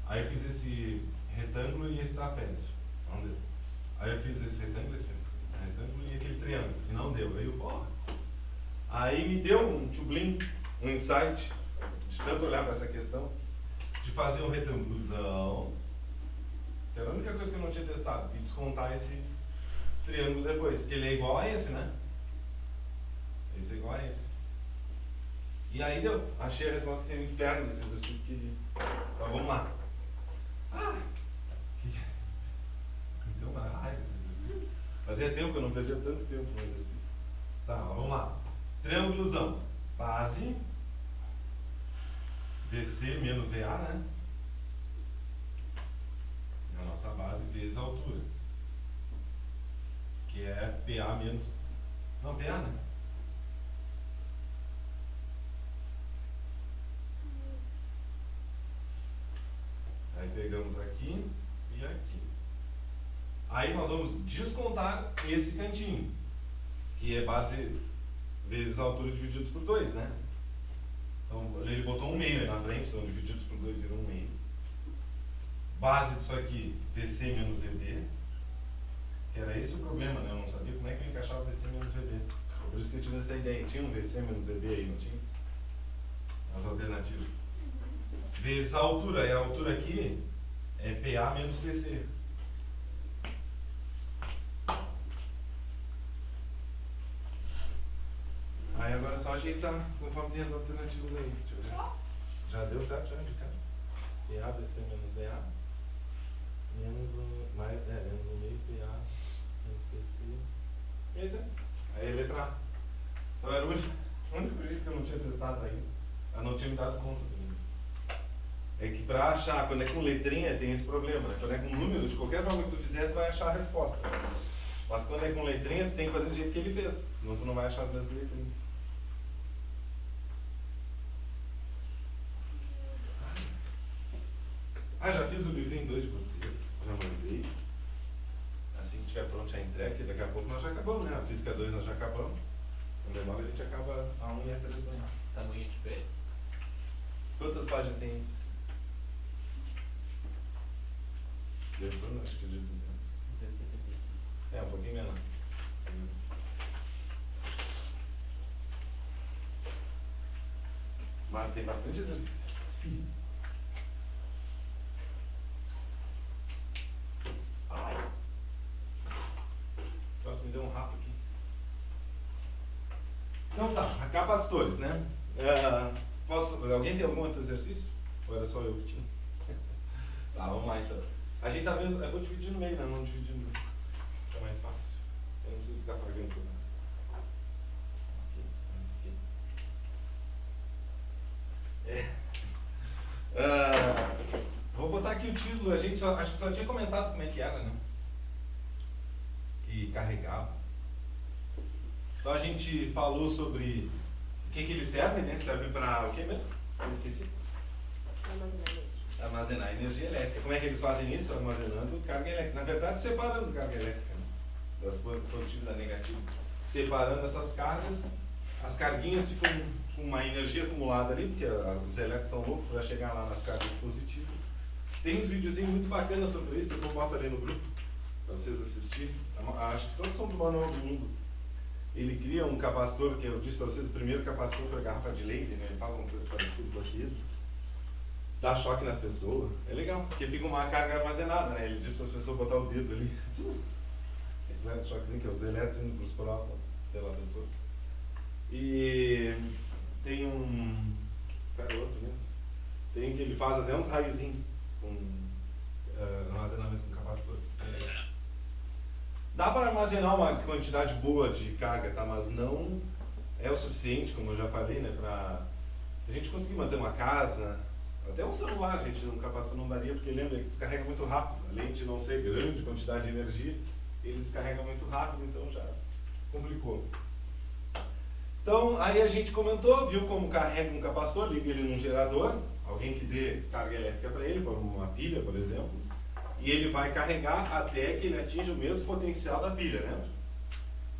Aí eu fiz esse retângulo e esse trapézio. Não deu. Aí eu fiz esse retângulo e aquele triângulo. E não deu. Aí eu, porra. Aí me deu um tchublim, um insight, de tanto olhar para essa questão, de fazer um retângulozão, que era a única coisa que eu não tinha testado, e descontar esse triângulo depois, que ele é igual a esse, né? Esse é igual a esse. E aí deu. Achei a resposta que é o inferno desse exercício que... Então vamos lá. Me deu uma raiva esse exercício. Fazia tempo que eu não perdia tanto tempo no exercício. Tá, vamos lá. Triângulozão. Base. VC menos VA, né? A nossa base vezes a altura. Que é PA menos... Não, PA, né? Aí pegamos aqui e aqui. Aí nós vamos descontar esse cantinho, que é base vezes a altura divididos por 2, né? Então ele botou 1/2 aí na frente, então divididos por 2 vira 1/2. Base disso aqui, VC menos VB. Que era esse o problema, né? Eu não sabia como é que eu encaixava VC menos VB. Por isso que eu tive essa ideia. Tinha um VC menos VB aí, não tinha? As alternativas. Vezes a altura. E a altura aqui é PA menos PC. Aí agora é só ajeitar conforme tem as alternativas aí. Deixa eu ver. Já deu certo, já, de cara? PA, BC menos BA. Menos 1/2 PA menos PC. E é isso aí. Aí é letra A. Então era o único jeito que eu não tinha testado ainda. Eu não tinha me dado conta também. É que pra achar, quando é com letrinha, tem esse problema, né? Quando é com número, de qualquer forma que tu fizer, tu vai achar a resposta. Mas quando é com letrinha, tu tem que fazer do jeito que ele fez. Senão tu não vai achar as mesmas letrinhas. Já fiz o livrinho 2 de vocês. Já mandei. Assim que estiver pronto, já entrega, que daqui a pouco nós já acabamos, né? A física 2 nós já acabamos. Com demora a gente acaba a 1 e a 3 também. Tamanho de pés. Quantas páginas tem isso? Depois, acho que de 200. 275. É, um pouquinho menor. Mas tem bastante exercício. Ai. Nossa, me deu um rato aqui. Então tá, capacitores, né? Alguém tem algum outro exercício? Ou era só eu que tinha? Tá, vamos lá então. A gente tá vendo, eu vou dividir no meio, né? Não dividir no meio. É mais fácil. Eu não preciso ficar pagando por nada. Vou botar aqui o título, a gente acho que só tinha comentado como é que era, né? Que carregava. Então a gente falou sobre o que ele serve, né? Serve para o que mesmo? Eu esqueci. Armazenar energia elétrica. Como é que eles fazem isso? Armazenando carga elétrica. Na verdade, separando carga elétrica, né? Das positivas e da negativa. Separando essas cargas, as carguinhas ficam com uma energia acumulada ali, porque os elétrons estão loucos para chegar lá nas cargas positivas. Tem uns videozinhos muito bacanas sobre isso, depois eu boto ali no grupo, para vocês assistirem. Acho que todos são do Manual do Mundo. Ele cria um capacitor, que eu disse para vocês, o primeiro capacitor foi a garrafa de leite, né? Ele faz um preço parecido com aquilo. Dá choque nas pessoas. É legal, porque fica uma carga armazenada, né? Ele diz para as pessoas botar o dedo ali. Aquele choquezinho que é os elétrons indo para os prótons pela pessoa. E tem um... Pera outro mesmo. Tem que ele faz até uns raiozinhos com armazenamento com capacitores. Dá para armazenar uma quantidade boa de carga, tá? Mas não é o suficiente, como eu já falei, né? Para a gente conseguir manter uma casa, até um celular, gente, um capacitor não daria, porque lembra que descarrega muito rápido. Além de não ser grande quantidade de energia, ele descarrega muito rápido, então já complicou. Então, aí a gente comentou, viu como carrega um capacitor, liga ele num gerador, alguém que dê carga elétrica para ele, como uma pilha, por exemplo, e ele vai carregar até que ele atinja o mesmo potencial da pilha, né?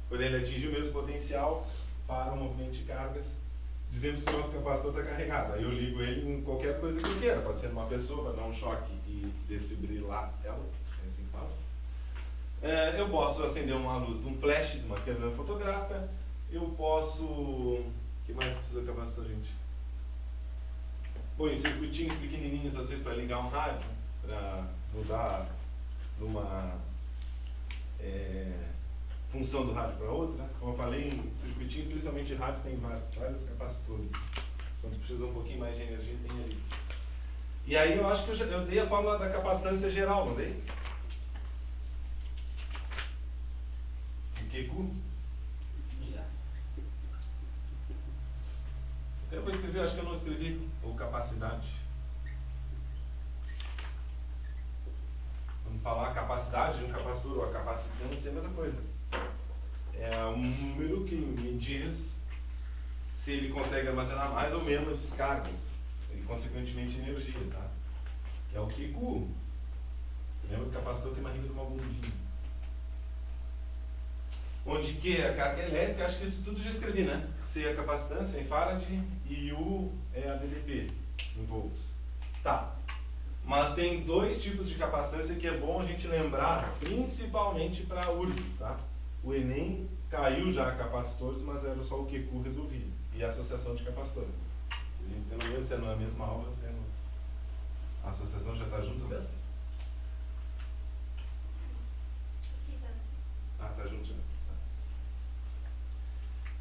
Quando ele atinge o mesmo potencial para o movimento de cargas, dizemos que o nosso capacitor está carregado. Aí eu ligo ele em qualquer coisa que eu queira. Pode ser numa pessoa para dar um choque e desfibrilar ela, é assim que fala. Eu posso acender uma luz de um flash, de uma câmera fotográfica. Eu posso... O que mais precisa de capacitor, gente? Põe circuitinhos pequenininhos, às vezes, para ligar um rádio, para mudar de uma função do rádio para outra. Como eu falei, circuitinhos, principalmente rádios, tem vários capacitores. Quando precisa um pouquinho mais de energia, tem ali. E aí eu acho que eu dei a fórmula da capacitância geral, não dei? O QQ? Já. Eu vou escrever, acho que eu não escrevi, ou capacidade. Vamos falar a capacidade de um capacitor, ou a capacitância é a mesma coisa. É um número que me diz se ele consegue armazenar mais ou menos cargas, e consequentemente energia, tá? Que é o QQ. Lembra que o capacitor tem uma rima de uma bombinha. Onde Q é a carga elétrica, acho que isso tudo já escrevi, né? C é a capacitância em farad e U é a DDP em volts. Tá. Mas tem dois tipos de capacitância que é bom a gente lembrar, principalmente para URGS, tá? O Enem caiu já capacitores, mas era só o QQ resolvido. E a associação de capacitores. Eu não lembro se é na mesma aula ou se é no... A associação já está junto dessa? Ah, tá junto já.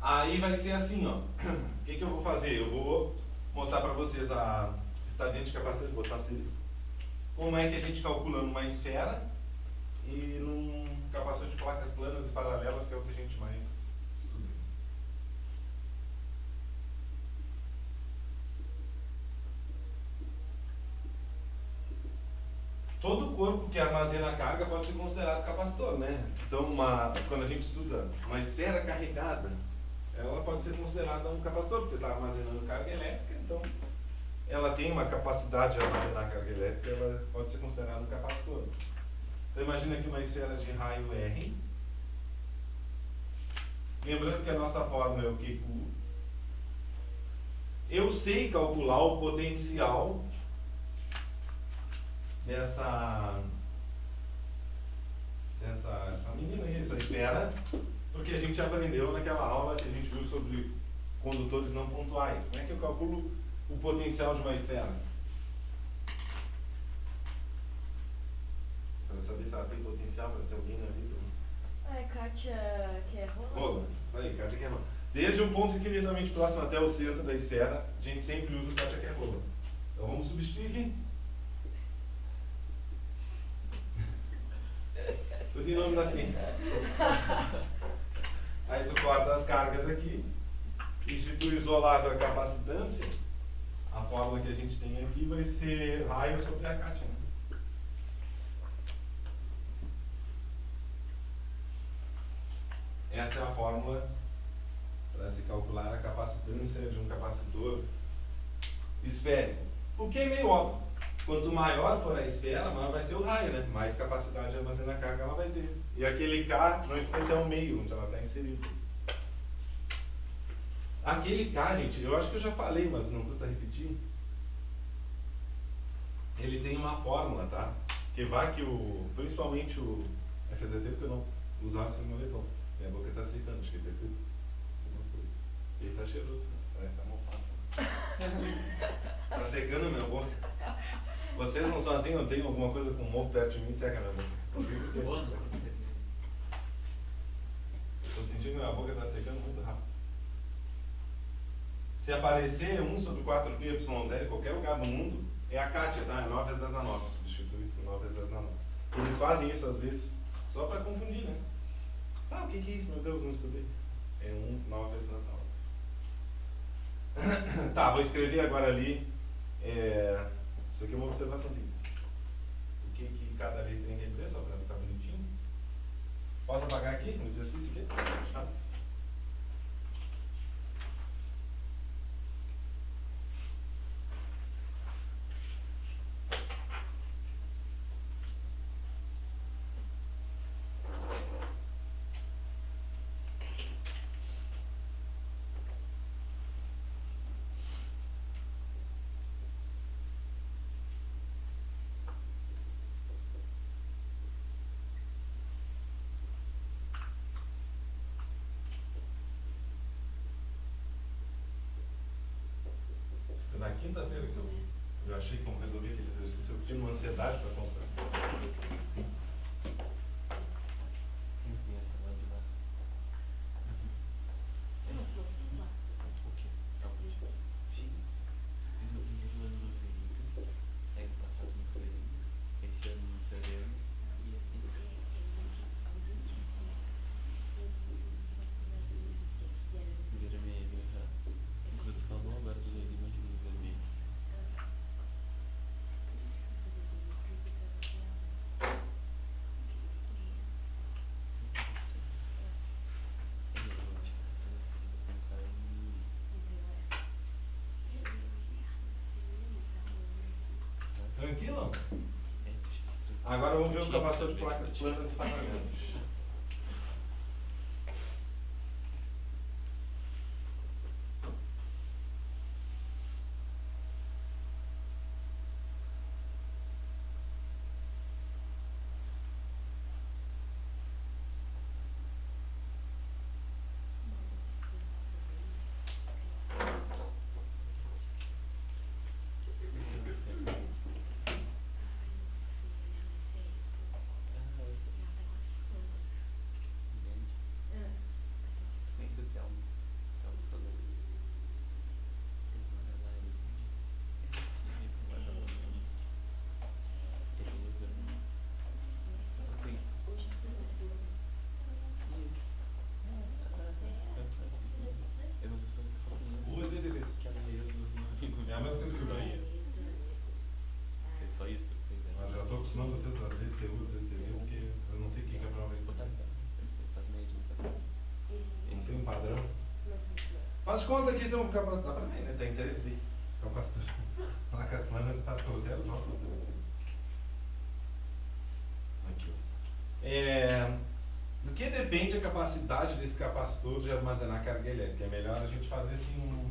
Aí vai ser assim, ó. O que eu vou fazer? Eu vou mostrar para vocês a estadinha de capacitância, vou botar asterisco. Como é que a gente calcula numa esfera e num capacitor de placas planas e paralelas, que é o que a gente mais estuda. Todo corpo que armazena carga pode ser considerado capacitor, né? Então, quando a gente estuda uma esfera carregada, ela pode ser considerada um capacitor, porque está armazenando carga elétrica, então ela tem uma capacidade de armazenar carga elétrica, ela pode ser considerada um capacitor. Então imagina aqui uma esfera de raio R. Lembrando que a nossa fórmula é o QQ. Eu sei calcular o potencial dessa menina aí, essa esfera, porque a gente aprendeu naquela aula que a gente viu sobre condutores não pontuais. Como é que eu calculo o potencial de uma esfera? Para saber se ela tem potencial, para ser alguém na vida. Kátia quer rola? Rola. Aí, Kátia quer rola. Desde um ponto infinitamente próximo até o centro da esfera, a gente sempre usa o Kátia quer rola. Então vamos substituir aqui. Tudo em nome da ciência. Aí tu corta as cargas aqui. E se tu isolar a capacitância, a fórmula que a gente tem aqui vai ser raio sobre a Kátia, né? Essa é a fórmula para se calcular a capacitância de um capacitor esférico. O que é meio óbvio. Quanto maior for a esfera, maior vai ser o raio, né? Mais capacidade de armazenar carga ela vai ter. E aquele K, não esqueça, é o meio onde ela está inserida. Aquele K, gente, eu acho que eu já falei, mas não custa repetir. Ele tem uma fórmula, tá? Que vai que principalmente o... Fazia tempo que eu não usava esse moletom. Minha boca está secando, acho que ele tem alguma coisa. Ele está cheiroso, mas parece que está mofado. Está secando minha boca. Vocês não são assim, não tem alguma coisa com mofo perto de mim, seca minha boca. Estou sentindo que minha boca está secando muito rápido. Se aparecer 1 sobre 4πy0 em qualquer lugar do mundo, é a Kátia, tá? É 9 vezes 10 na 9, substitui por 9 vezes 10 na 9. Eles fazem isso às vezes só para confundir, né? Ah, o que é isso? Meu Deus, não estudei. É 9 vezes 10 na 9. Tá, vou escrever agora ali. Isso aqui é uma observaçãozinha. O que cada letrinha quer dizer, só para ficar bonitinho. Posso apagar aqui? Um exercício aqui? Chato. eu achei como resolver aquele exercício, eu tinha uma ansiedade para comprar. Sempre tem essa lá de lá. Nossa, eu fiz lá. O quê? Tá. Fiz lá. Fiz meu primeiro ano no Verito. Aí no passado no Verito. Esse ano no Ceará. E esse vermelho já. Quando tu falou agora do Verito, imaginei o vermelho. Tranquilo? Agora vamos ver o capacitor de placas planas e paralelas. É a mesma coisa que o banheiro. É só isso que eu fiz. Mas já estou acostumando vocês às vezes você usa, você vê, porque eu não sei quem que é a prova. Não tem um padrão. Faz de conta que isso é um capacitor. Dá pra mim, né? Tem interesse de capacitor. Placas planas para torcer as outras também. Aqui, ó. Do que depende a capacidade desse capacitor de armazenar carga elétrica? É melhor a gente fazer assim um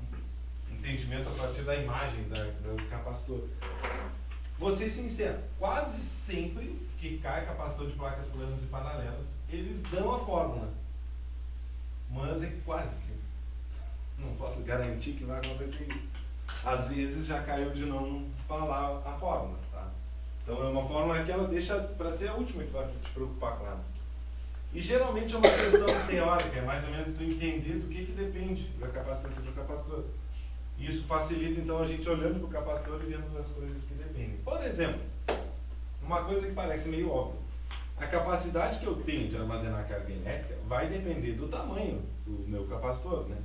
entendimento a partir da imagem do capacitor. Vou ser sincero, quase sempre que cai capacitor de placas planas e paralelas, eles dão a fórmula. Mas é quase sempre. Não posso garantir que vai acontecer isso. Às vezes já caiu de não falar a fórmula, tá? Então é uma fórmula que ela deixa para ser a última que vai te preocupar com ela. E geralmente é uma questão teórica, é mais ou menos tu entender do que depende da capacitância do capacitor. Isso facilita então a gente olhando para o capacitor e vendo as coisas que dependem. Por exemplo, uma coisa que parece meio óbvia. A capacidade que eu tenho de armazenar carga elétrica vai depender do tamanho do meu capacitor, né?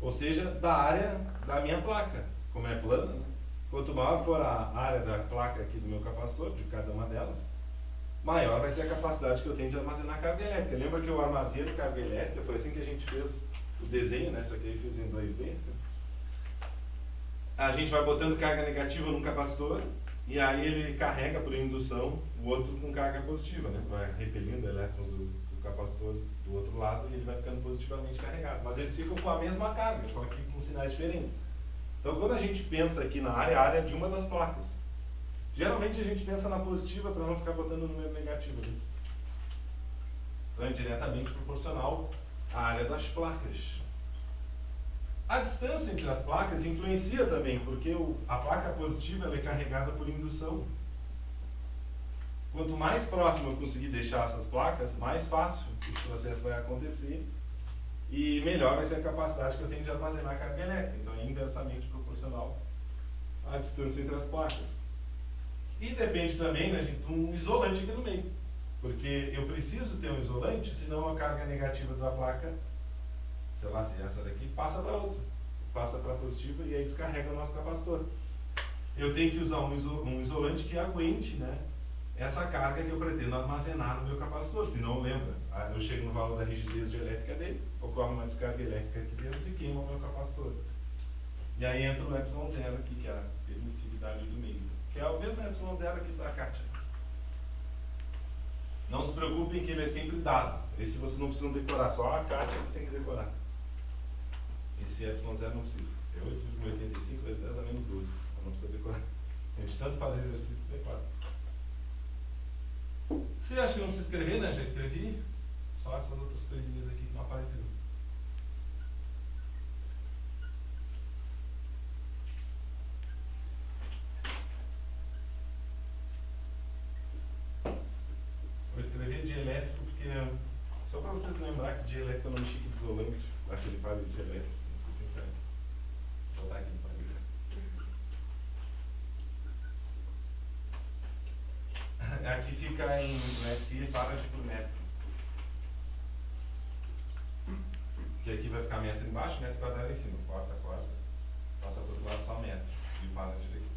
Ou seja, da área da minha placa. Como é plana, né? Quanto maior for a área da placa aqui do meu capacitor, de cada uma delas, maior vai ser a capacidade que eu tenho de armazenar carga elétrica. Lembra que eu armazeno carga elétrica? Foi assim que a gente fez o desenho, né? Só que aí eu fiz em 2D. A gente vai botando carga negativa num capacitor e aí ele carrega por indução o outro com carga positiva, né? Vai repelindo elétrons do capacitor do outro lado e ele vai ficando positivamente carregado. Mas eles ficam com a mesma carga, só que com sinais diferentes. Então quando a gente pensa aqui na área, a área é de uma das placas. Geralmente a gente pensa na positiva para não ficar botando o número negativo ali. Então é diretamente proporcional à área das placas. A distância entre as placas influencia também, porque a placa positiva ela é carregada por indução. Quanto mais próximo eu conseguir deixar essas placas, mais fácil esse processo vai acontecer e melhor vai ser a capacidade que eu tenho de armazenar carga elétrica. Então é inversamente proporcional à distância entre as placas. E depende também, né, de um isolante aqui no meio, porque eu preciso ter um isolante, senão a carga negativa da placa, sei lá se essa daqui, passa para outra, passa para a positiva e aí descarrega o nosso capacitor. Eu tenho que usar um isolante que aguente, né, essa carga que eu pretendo armazenar no meu capacitor, senão lembra, eu chego no valor da rigidez elétrica dele, ocorre uma descarga elétrica aqui dentro e queima o meu capacitor. E aí entra o ε0 aqui, que é a permissividade do meio, que é o mesmo ε0 aqui da Kátia. Não se preocupem que ele é sempre dado. Esse vocês não precisam decorar, só a Kátia que tem que decorar. Esse ε0 não precisa. É 8,85 vezes 10 a menos 12. Então não precisa decorar. A gente tanto faz exercício que decora. Você acha que não precisa escrever, né? Já escrevi. Só essas outras coisinhas aqui que não apareceram. para vocês lembrar que dielétrico é o nome chique de isolante, aquele palio dielétrico, não sei se tem certo. Vou botar aqui no palio. Aqui fica no SI farad por metro. Que aqui vai ficar metro embaixo, metro quadrado em cima. Corta, passa para o outro lado só metro de farad aqui.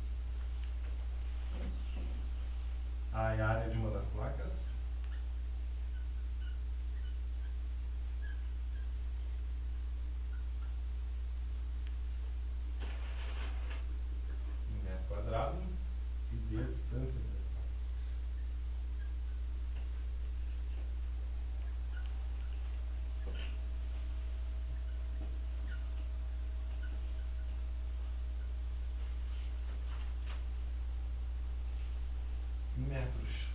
Aí a área de uma das placas. Em metro quadrado e dê a distância das placas. Em metros.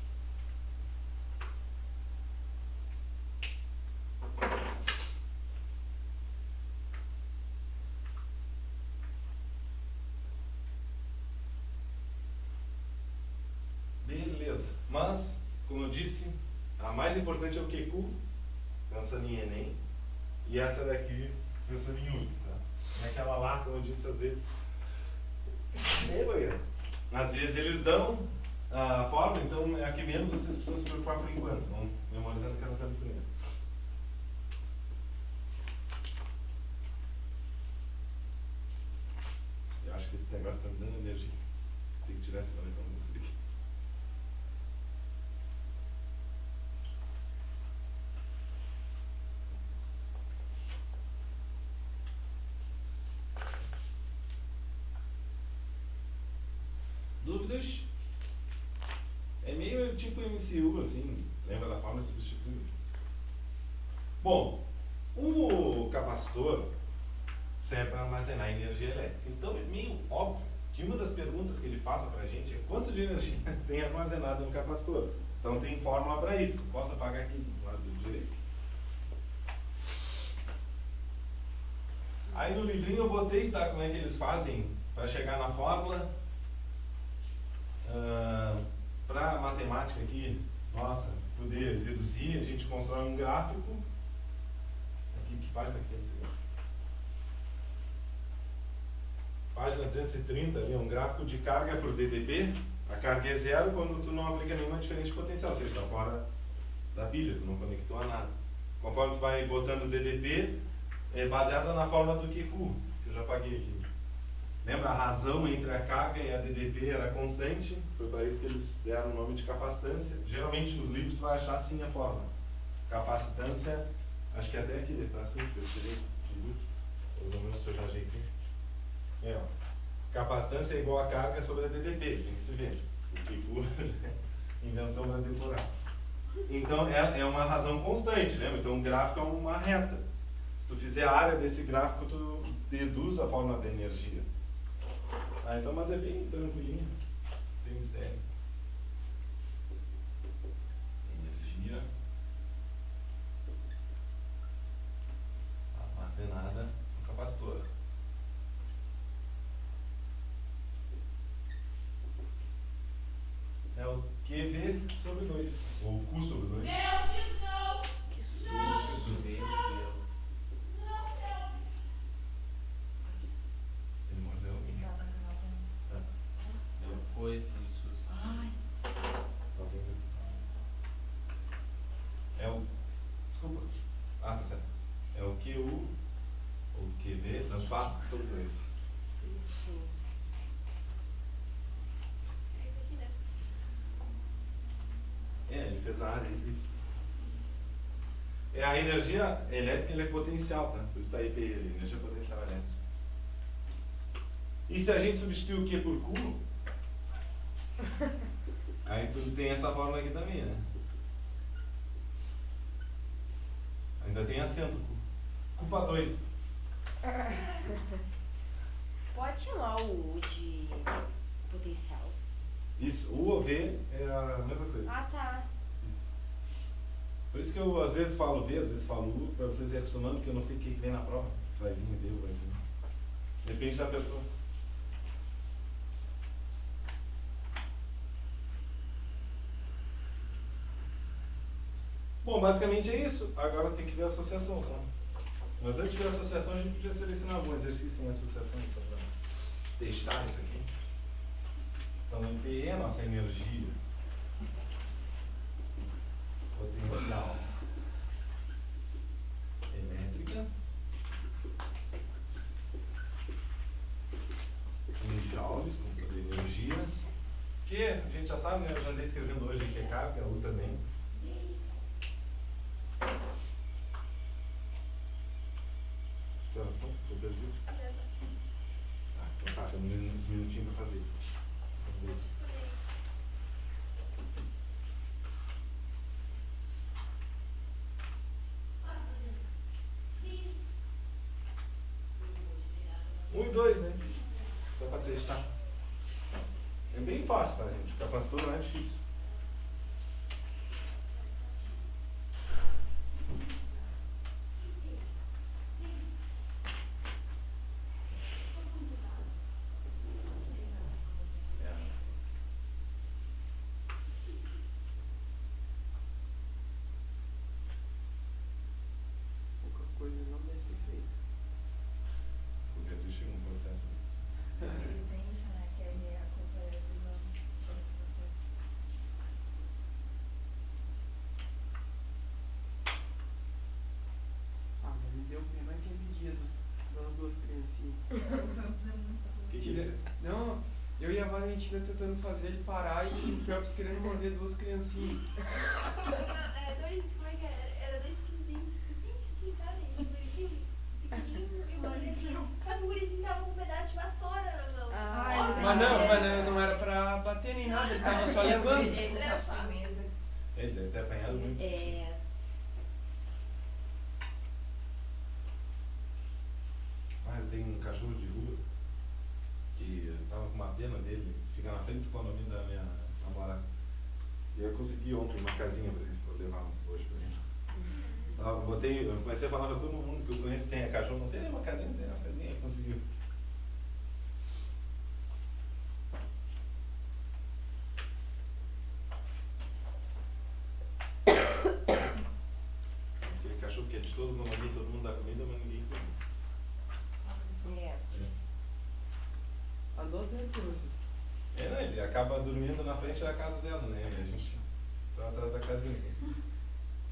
Beleza, mas, como eu disse, a mais importante é o QQ, pensando em Enem, e essa daqui, pensando em UTS, tá? É aquela lá, como eu disse, às vezes, às vezes eles dão a fórmula, então é a que menos vocês precisam se preocupar por enquanto, vão memorizando o que elas sabem primeiro. Eu acho que esse negócio está me dando energia, tem que tirar esse paletão desse daqui. Dúvidas? É meio tipo MCU, assim, lembra da forma de substituir? Bom, o capacitor serve para armazenar energia elétrica. Então é meio óbvio que uma das perguntas que ele faça para a gente é quanto de energia tem armazenado no capacitor. Então tem fórmula para isso. Posso apagar aqui do lado direito. Aí no livrinho eu botei, tá, como é que eles fazem para chegar na fórmula. Para a matemática aqui, nossa, poder deduzir, a gente constrói um gráfico. Aqui, que página que é esse gráfico? Página 230, ali, um gráfico de carga por DDP. A carga é zero quando tu não aplica nenhuma diferença de potencial, ou seja, está fora da pilha, tu não conectou a nada. Conforme tu vai botando DDP, é baseada na fórmula do QQ, que eu já paguei aqui. Lembra, a razão entre a carga e a DDP era constante, foi para isso que eles deram o nome de capacitância. Geralmente nos livros tu vai achar assim a fórmula. Capacitância, acho que até aqui deve estar assim, porque eu tirei de livro, pelo menos eu já ajeitei. Ó. Capacitância é igual a carga sobre a DDP, assim que se vê. O que invenção para decorar. Então é uma razão constante, lembra? Então o gráfico é uma reta. Se tu fizer a área desse gráfico, tu deduz a fórmula da energia. Ah, então, mas é bem tranquilinho, tem mistério. Energia armazenada no capacitor. É o QV sobre 2, ou Q sobre 2. Que susto. Meu Deus. Ele mordeu alguém. Foi assim, de susto. Ai. É o. Desculpa. Ah, tá certo. É o QU, ou QV, transpasso sobre 2. Susto. É isso aqui, né? Ele fez a área, isso. É, a energia elétrica ela é potencial, tá? Por isso está EPE ali, energia potencial elétrica. E se a gente substituir o Q por Q, aí tu tem essa fórmula aqui também, né? Ainda tem acento, culpa 2. Pode chamar o U de potencial. Isso, U ou V é a mesma coisa. Ah, tá. Isso. Por isso que eu às vezes falo V, às vezes falo U, para vocês ir acostumando, porque eu não sei o que vem na prova. Se vai vir V ou vai vir. Depende da pessoa. Bom, basicamente é isso. Agora tem que ver a associação só. Mas antes de ver a associação, a gente podia selecionar algum exercício em associação só para testar isso aqui. Então, o MPE é a nossa energia potencial elétrica em joules, como poder energia, que a gente já sabe, né? Eu já andei escrevendo hoje que é carga, a U também. Que horas são? Estou perdido. Ah, então tá, tem uns minutinhos para fazer. Vamos ver. Um e dois, né? Só para testar. É bem fácil, tá, gente? Capacitor não é difícil. Pouca coisa ele não deve ter feito. Porque existe um processo. Ele tem isso, né? Que aí a culpa é do nome. Ah, mas me deu pena aquele dia das duas criancinhas. Que é? Não, eu e a Valentina tentando fazer ele parar e o Phelps querendo morder duas criancinhas. Era dois, como é que era? Era dois pinguins, assim, sabe? Um gurizinho pequenininho e um gurizinho. Só que o gurizinho tava com um pedaço de vassoura na mão. Mas não era pra bater nem nada, ele tava só levando. Ele tá firmeza. Ele deve ter apanhado muito. É. Ah, eu tenho um cachorro de rua que eu tava com uma pena dele, fica na frente do condomínio da minha namorada. E eu consegui ontem uma casinha pra ele, vou levar hoje pra ele. Eu comecei a falar pra todo mundo que eu conheço que tem cachorro, não tem nenhuma casinha, tem uma casinha, e conseguiu. Aquele cachorro que é de todo o condomínio, todo mundo dá comida, mas ninguém come. É. Adota ele, professor. É, né? Ele acaba dormindo na frente da casa dela, né? E a gente tá atrás da casinha.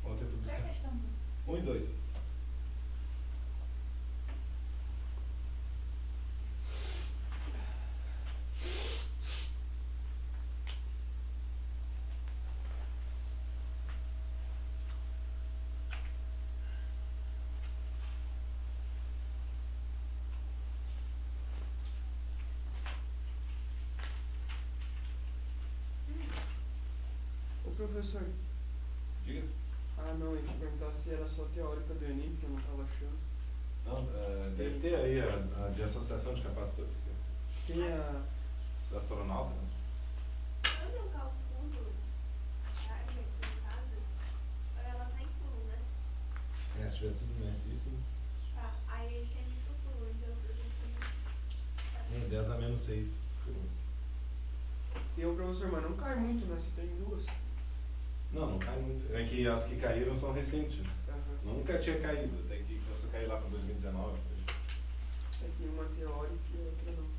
Ontem eu fui Qual é a buscar. questão? 1 e 2. Ô professor, Diga. não, eu ia te perguntar se era só teórica do Enem, que eu não tava achando. Não, deve ter aí a de associação de capacitores. Tem a. Do astronauta, né? Quando eu calculo a carga aqui em casa, ela tá em pulo, né? É, se tiver tudo necessário. Tá, aí a gente calculou, então eu preciso. 10 a menos 6 segundos. E o professor, mas não cai muito, né? Você tem duas. Não, não cai muito. É que as que caíram são recentes. Aham. Nunca tinha caído, até que começou a cair lá para 2019. É que uma teórica e outra não.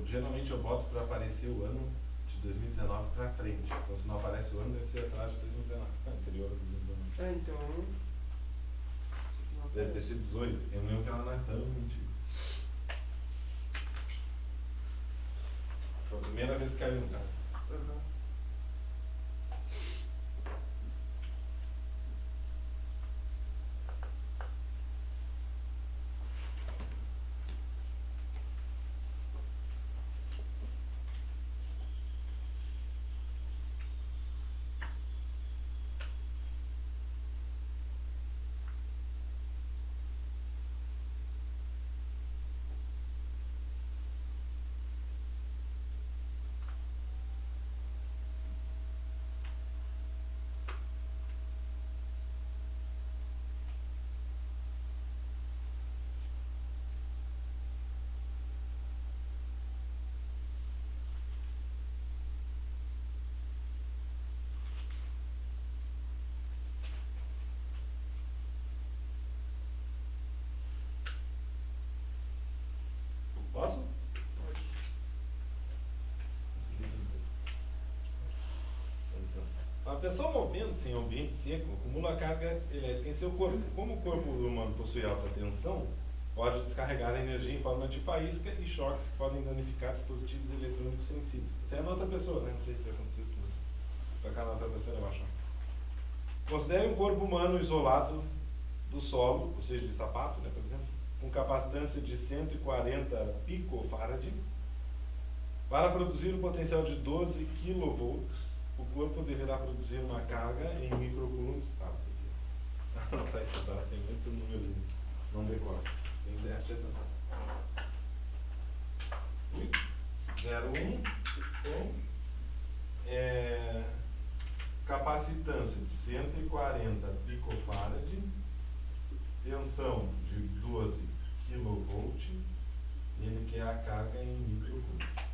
Geralmente eu boto para aparecer o ano de 2019 para frente. Então se não aparece o ano, deve ser atrás de 2019. Anterior a 2019. Então. Isso aqui não Deve ter aparece. sido 18. Eu lembro que ela não é tão antiga. Foi a primeira vez que caiu no caso. Aham. A pessoa movendo-se em ambiente seco acumula carga elétrica em seu corpo. Como o corpo humano possui alta tensão, pode descarregar a energia em forma de faísca e choques que podem danificar dispositivos eletrônicos sensíveis. Até na outra pessoa, né? Não sei se aconteceu isso com você. Tocar na outra pessoa, ele vai achar. Considere um corpo humano isolado do solo, ou seja, de sapato, né, por exemplo, com capacitância de 140 picofarad. Para produzir um potencial de 12 kV, o corpo deverá produzir uma carga em microcoulombs. Não está isso, tá? Tem muito númerozinho. Não decora. Tem déficit de atenção. 0,1 com capacitância de 140 picofarad, tensão de 12 kV, e ele quer a carga em microcoulombs.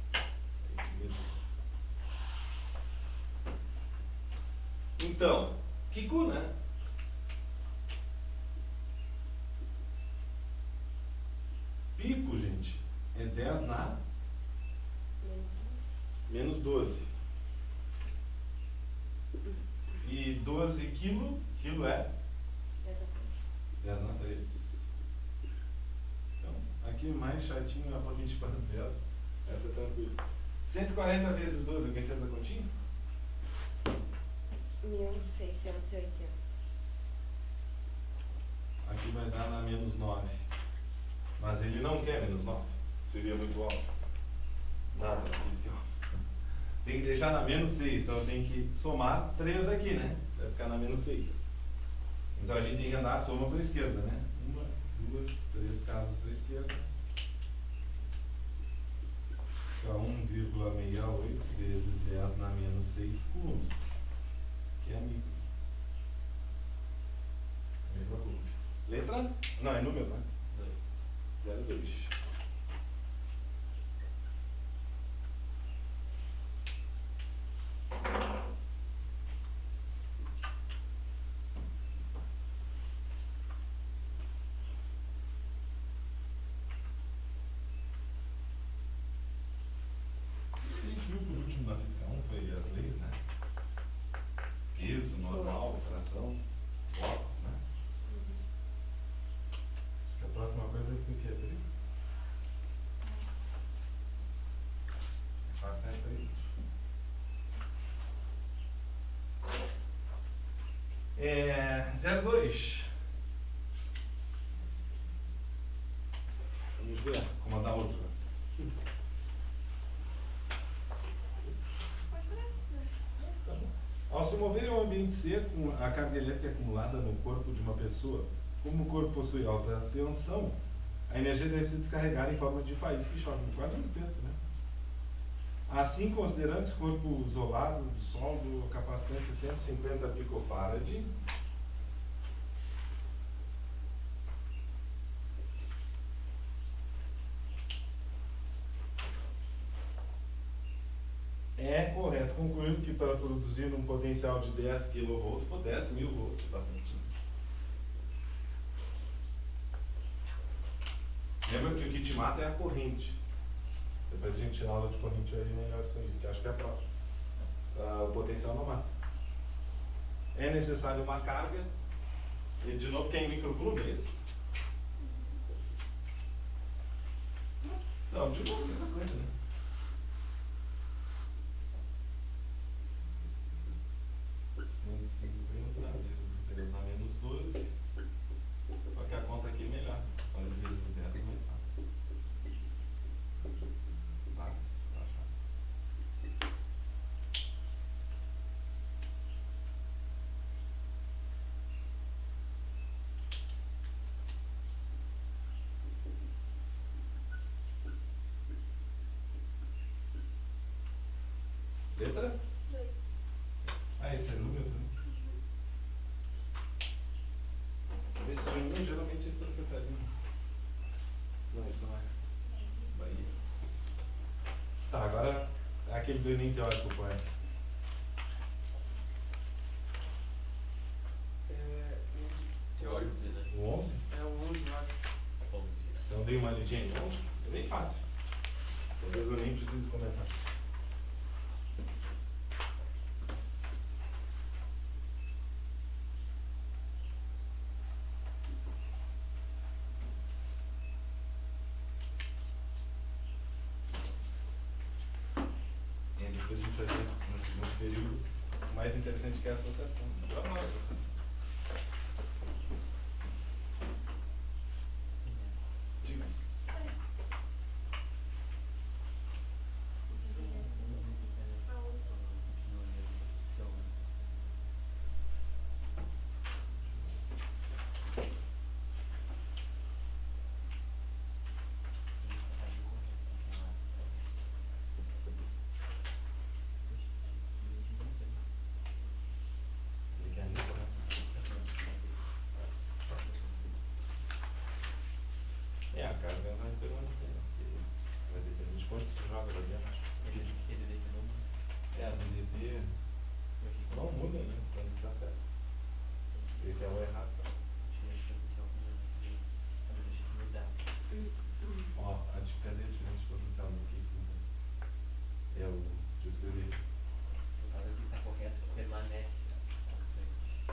Então, Kiku, né? Pico, gente, é 10 na menos 12. E 12 quilo é 10 na 3. Então, aqui mais chatinho é a potência para as 10. Essa é tranquilo. 140 vezes 12, alguém fez a continha? 1680. Aqui vai dar na menos 9. Mas ele não quer menos 9. Seria muito alto. Nada, não quis que eu. Tem que deixar na menos 6. Então tem que somar 3 aqui, né? Vai ficar na menos 6. Então a gente tem que andar a soma para a esquerda, né? 1, 2, 3 casas para a esquerda. Fica 1,68 vezes 10 na menos 6 coulombs. Que é micro. Letra? Não, é número, né? 0,2. A gente viu por último na física 1 foi as leis, né? Peso, normal, tração, blocos, né? A próxima coisa é isso aqui, é 3. A quarta é 3. É 0,2. Vamos ver como dá outra. Ao se mover em um ambiente seco, a carga elétrica acumulada no corpo de uma pessoa, como o corpo possui alta tensão, a energia deve se descarregar em forma de faísca e choque. Quase nesse texto, né? Assim, considerando esse corpo isolado do solo, capacitância 150 picofarad, é correto concluir que para produzir um potencial de 10 kV por 10 mil volts, bastante. Lembra que o que te mata é a corrente. Depois a gente tira aula de corrente aí melhor isso aí, que acho que é a próxima. O potencial não mata. É necessário uma carga. E de novo tem microcoulomb, é isso? Não, de novo essa coisa, né? Na menos 12. Só que a conta aqui é melhor. Fazer vezes 10 é mais fácil. Tá? Relaxado. Letra? 2. Ah, esse é número, né? Esse número geralmente é Santa Catarina. Não, isso não é. Bahia. Tá, agora é aquele do Enem teórico, qual é? Teóricos, né? O 11? É o 11, eu acho. Então dei uma lidinha em 11. É bem fácil. Talvez eu nem precise comentar. depois a gente vai ver no segundo período o mais interessante que é a associação. Eu adoro a associação. Diga. Ele quer ir, né? É, a carga vai permanecer, né? Porque vai depender de quanto tu joga lá dentro. Ele determinou muito. É, a DDP não muda, né? Quando tá certo. Ele quer o errado. Tinha potencial com a deixa de mudar. Ó, a de cadê a diferente potencial do que muda? É o de escrever. No caso aqui está correto, permanece constante.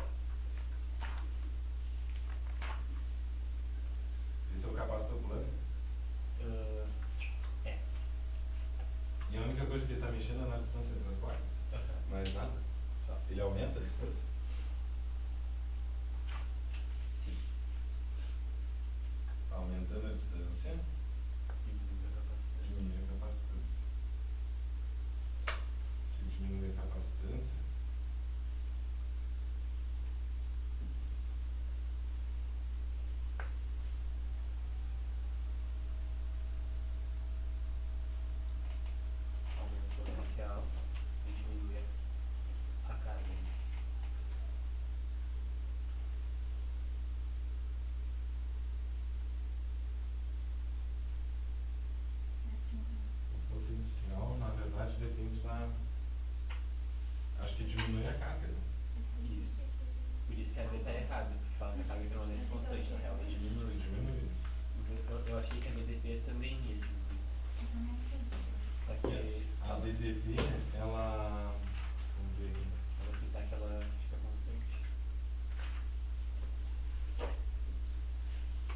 Esse é o capacitor plano. É. E a única coisa que ele está mexendo é na distância entre as placas. Mais nada. Só. Ele aumenta a distância. Sim. Aumentando a distância, Diminui a capacidade. diminui a capacitância. Se diminui a capacitância, Aumenta o potencial e diminui a carga. o potencial, na verdade, depende da. Acho que diminui a carga, né? Isso. Por isso que a V está errada. Fala que a carga permanece constante, na real, ela diminui. Diminui. Mas eu achei que a VDP também ia diminuir. Só que A DDP, ela. Vamos ver aqui. ela aplicar que ela fica constante.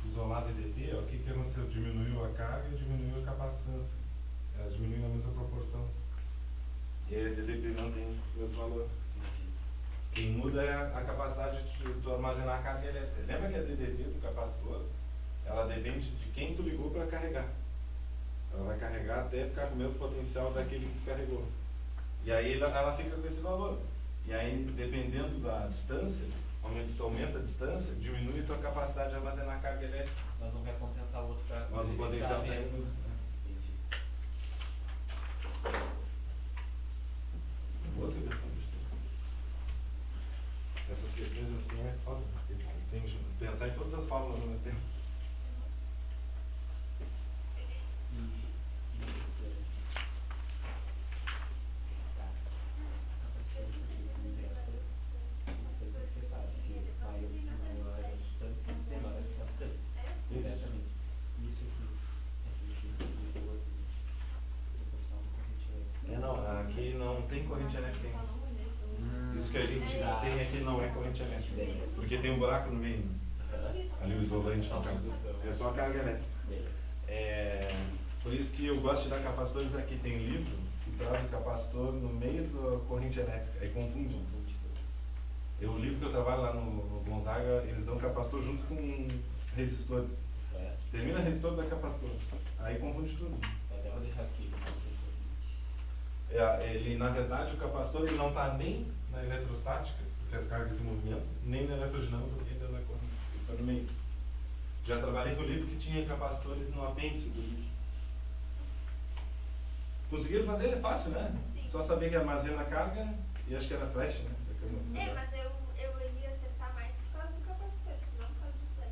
Isolar a DDP, ó, o que aconteceu? Diminuiu a carga e diminuiu a capacitância. Elas diminuem na mesma proporção. E a DDP mantém o mesmo valor. Quem muda é a capacidade de tu armazenar a carga elétrica. Lembra que a DDP do capacitor, ela depende de quem tu ligou para carregar. Ela vai carregar até ficar com o mesmo potencial daquele que tu carregou. E aí ela fica com esse valor. E aí, dependendo da distância, se tu aumenta a distância, diminui a tua capacidade de armazenar carga elétrica. Mas um vai compensar o outro para. Mas o potencial sai menos. menos. Entendi. Boa essa questão de essas questões assim é foda. Tem que pensar em todas as fórmulas ao mesmo tempo. Tá. A capacitância aqui inversa distância que separa. Se maior a distância, menor a capacitância. Inversamente. Isso aqui. Essa daqui é o outro. Proporcional com corrente elétrica. É, não, aqui não tem corrente elétrica ainda. Isso que a gente tem aqui não é corrente elétrica. Porque tem um buraco no meio. Ali o isolante no caso. É só a carga elétrica. É, por isso que eu gosto de dar capacitores aqui. Tem livro que traz o capacitor no meio da corrente elétrica. Aí confunde. O livro que eu trabalho lá no Gonzaga, eles dão capacitor junto com resistores. Termina resistor da capacitor. Aí confunde tudo. Até vou deixar aqui. Ele, na verdade, o capacitor ele não está nem na eletrostática, porque as cargas se movimentam, nem na eletrodinâmica, porque ele é na corrente. Ele está no meio. Já trabalhei com livro que tinha capacitores no apêndice do livro. Conseguiram fazer? É fácil, né? Sim. Só saber que armazena a carga e acho que era flash, né? É, mas eu iria acertar mais por causa do capacitor, não por causa do flash.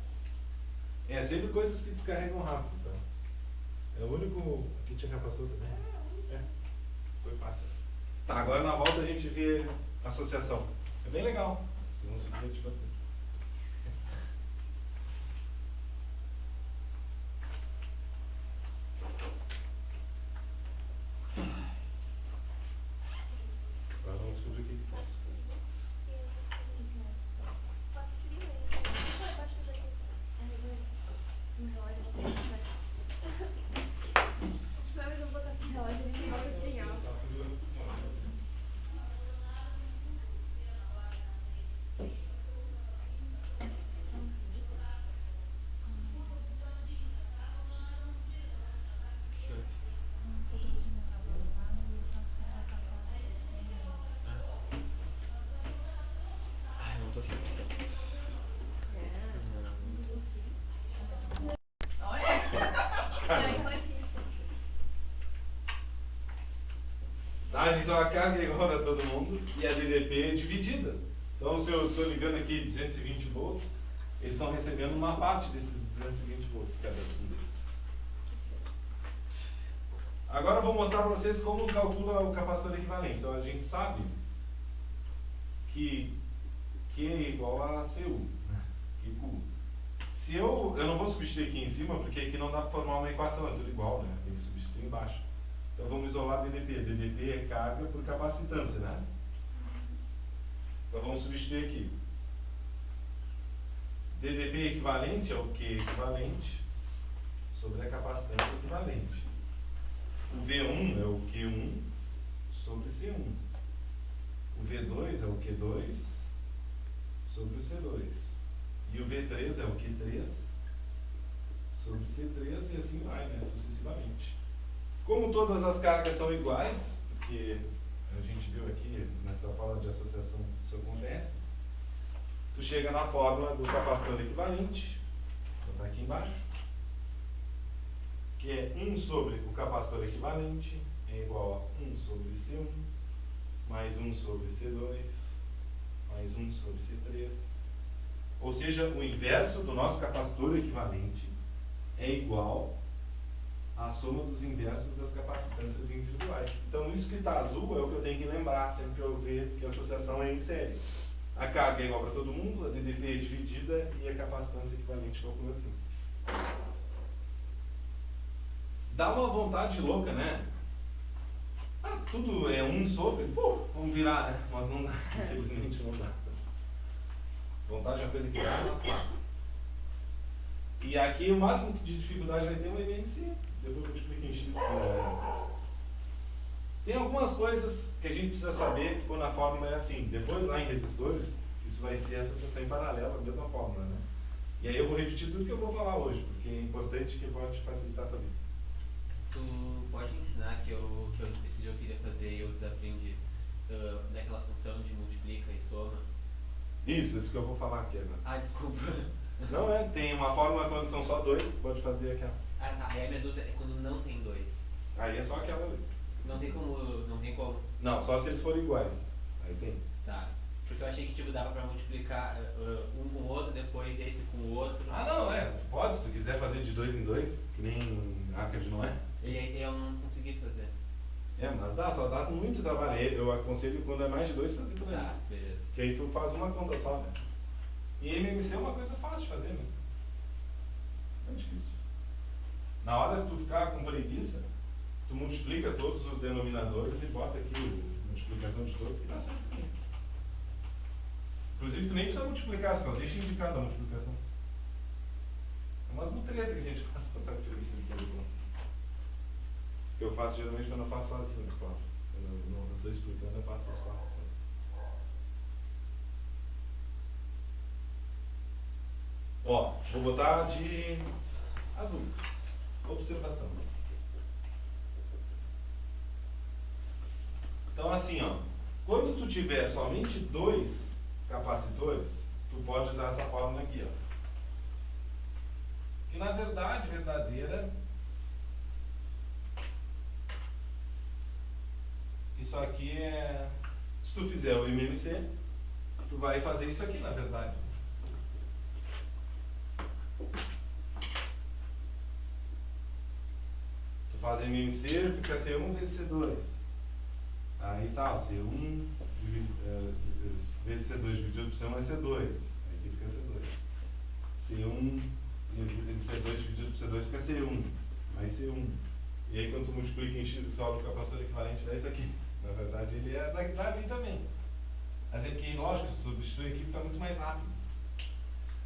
É sempre coisas que descarregam rápido. Tá? É o único. Aqui tinha capacitor também. É. Foi fácil. Tá, agora na volta a gente vê associação. É bem legal. Vocês vão se divertir bastante. Agora vamos descobrir o que falta. Posso escrever? Deixa eu abaixo daqui. Relógio, eu vou botar assim. Precisava de eu botar assim, relógio em cima, assim, ó. 100%. É. Tá, então a carga é igual a todo mundo e a DDP é dividida. Então se eu estou ligando aqui 220 volts, eles estão recebendo uma parte desses 220 volts, cada um deles. Agora eu vou mostrar para vocês como calcula o capacitor equivalente. Então a gente sabe que Q é igual a CU, QU. Se eu não vou substituir aqui em cima, porque aqui não dá para formar uma equação, é tudo igual, né? Tem que substituir embaixo. Então vamos isolar DDP. DDP é carga por capacitância, né? Então vamos substituir aqui. DDP equivalente é o Q equivalente sobre a capacitância equivalente. O V1 é o Q1 sobre C1. O V2 é o Q2 sobre o C2. E o V3 é o Q3 sobre C3 e assim vai, né? Sucessivamente. Como todas as cargas são iguais, porque a gente viu aqui nessa fala de associação isso acontece, tu chega na fórmula do capacitor equivalente, vou botar aqui embaixo, que é 1 sobre o capacitor equivalente é igual a 1 sobre C1 mais 1 sobre C2 mais 1 sobre C3. Ou seja, o inverso do nosso capacitor equivalente é igual à soma dos inversos das capacitâncias individuais. Então, isso que está azul é o que eu tenho que lembrar sempre que eu ver que a associação é em série. A carga é igual para todo mundo, a DDP é dividida e a capacitância equivalente calcula assim. Dá uma vontade louca, né? Ah, tudo é 1 sobre, pô, vamos virar, né? Mas não dá, infelizmente não dá. Vontade é uma coisa que dá, mas passa. E aqui o máximo de dificuldade vai ter um MMC. Depois eu explico em X. Tem algumas coisas que a gente precisa saber que quando a fórmula é assim. Depois lá em resistores, isso vai ser essa associação em paralelo, a mesma fórmula, né? E aí eu vou repetir tudo que eu vou falar hoje, porque é importante que pode facilitar também. Tu pode ensinar que esse dia eu queria fazer e eu desaprendi daquela função de multiplica e soma? Isso que eu vou falar aqui agora. Ah, desculpa. Não é, tem uma fórmula quando são só dois, pode fazer aquela. Ah, tá. Aí a minha dúvida é quando não tem dois. Aí é só aquela ali. Não tem como. Não, só se eles forem iguais. Aí tem. Tá. Porque eu achei que tipo, dava pra multiplicar um com o outro, depois esse com o outro. Ah, não, é. Tu pode, se tu quiser fazer de 2 em 2, que nem Arcade não é. E eu não consegui fazer. É, mas dá, só dá muito trabalho. Eu aconselho quando é mais de 2 fazer também. Tá, beleza. Que aí tu faz uma conta só, né? E MMC é uma coisa fácil de fazer, né? Não é difícil. Na hora, se tu ficar com preguiça, tu multiplica todos os denominadores e bota aqui a multiplicação de todos, que dá certo também. Inclusive, tu nem precisa multiplicar, só deixa indicado a multiplicação. É umas mutretas que a gente faz para estar preguiça de fazer conta. Que eu faço geralmente quando eu faço sozinho, claro. Quando eu não estou explicando, eu faço os passos. Ó, vou botar de azul. Observação. Então assim, ó, quando tu tiver somente 2 capacitores, tu pode usar essa fórmula aqui, ó. Que na verdade, verdadeira, isso aqui é, se tu fizer o MMC, tu vai fazer isso aqui, na verdade. Tu faz MMC, fica C1 vezes C2. Aí tá, C1 vezes C2 dividido por C1 é C2. Aí aqui fica C2. C1 vezes C2 dividido por C2 fica C1. Mais C1. E aí quando tu multiplica em X e solve o capacitor equivalente, dá isso aqui. Na verdade ele é dali também. Mas é que, lógico, se substitui aqui fica muito mais rápido.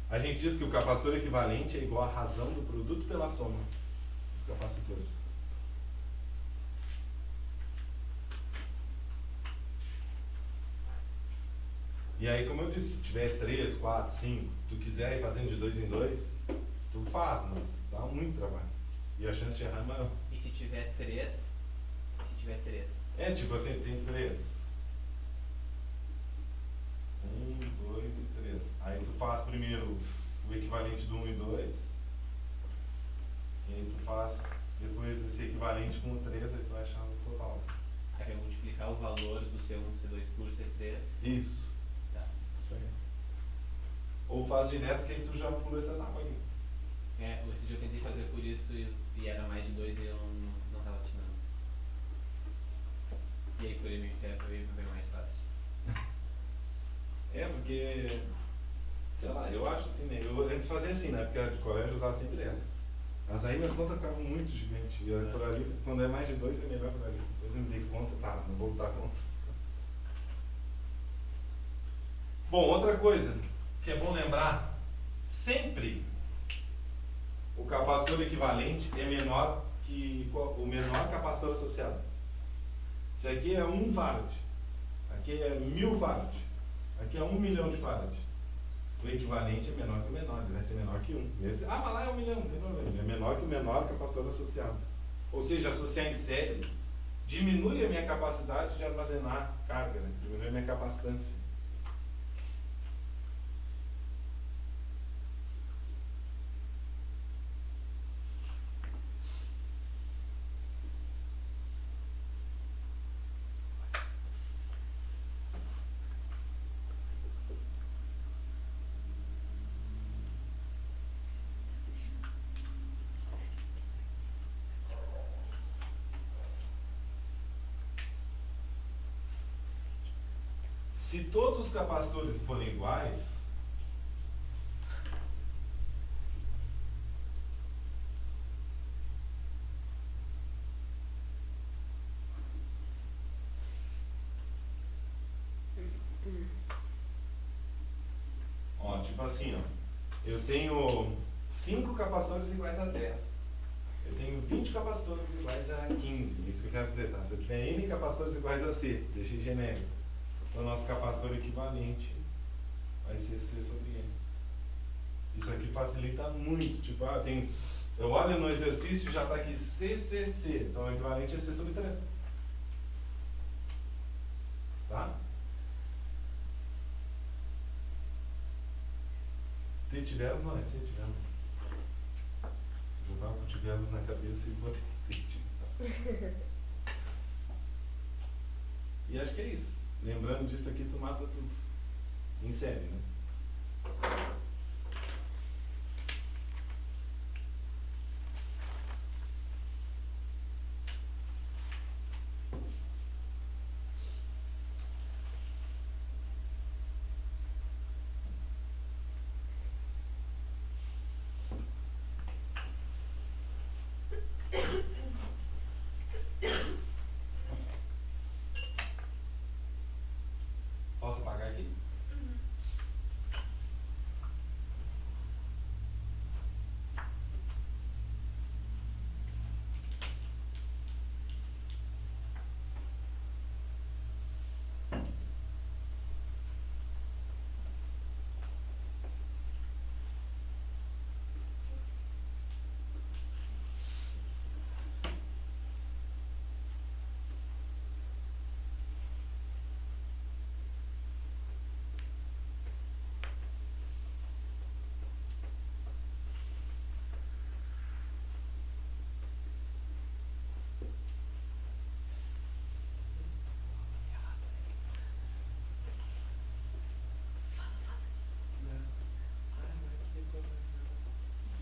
A gente diz que o capacitor equivalente é igual à razão do produto pela soma dos capacitores. E aí, como eu disse, se tiver 3, 4, 5, tu quiser ir fazendo de 2 em 2, tu faz, mas dá muito trabalho. E a chance de errar é maior. E se tiver 3? Se tiver 3? É, tipo assim, tem 3. 1, 2 e 3. faz primeiro o equivalente do 1 e 2, e aí tu faz depois esse equivalente com o 3, aí tu vai achar o total. Aí vai multiplicar o valor do C1 e C2 por C3. Isso. Tá. Isso aí. Ou faz direto que aí tu já pula essa etapa aqui. Esse dia eu tentei fazer por isso e era mais de 2 e eu não tava atinando. E aí por ele certo eu ia ver mais fácil. Porque, sei lá, eu acho assim, né? Eu antes fazia assim, na época de colégio eu usava sempre essa. Mas aí minhas contas ficavam muito gigantes. E por ali, quando é mais de 2 é melhor por ali. Depois eu me dei conta, tá, não vou dar conta. Bom, outra coisa que é bom lembrar, sempre o capacitor equivalente é menor que o menor capacitor associado. Isso aqui é 1 farad, aqui é 1000 farad, aqui é 1 milhão de farad. O equivalente é menor que o menor, ele vai ser menor que 1. Mas lá é 1 milhão, não tem problema, ele é menor que o menor capacitor associado. Ou seja, associar em série diminui a minha capacidade de armazenar carga, né? Diminui a minha capacitância. Se todos os capacitores forem iguais, tipo assim, eu tenho 5 capacitores iguais a 10. Eu tenho 20 capacitores iguais a 15. Isso que eu quero dizer, tá? Se eu tiver N capacitores iguais a C, deixei genérico. Então, o nosso capacitor equivalente vai ser C sobre N. Isso aqui facilita muito. Tipo, eu olho no exercício e já está aqui CCC. Então, o equivalente é C sobre 3. Tá? T tivemos, não é C tivemos. Eu estava com tivemos na cabeça e botei T tivemos. E acho que é isso. Lembrando disso aqui, tu mata tudo. Em série, né? Posso apagar aqui?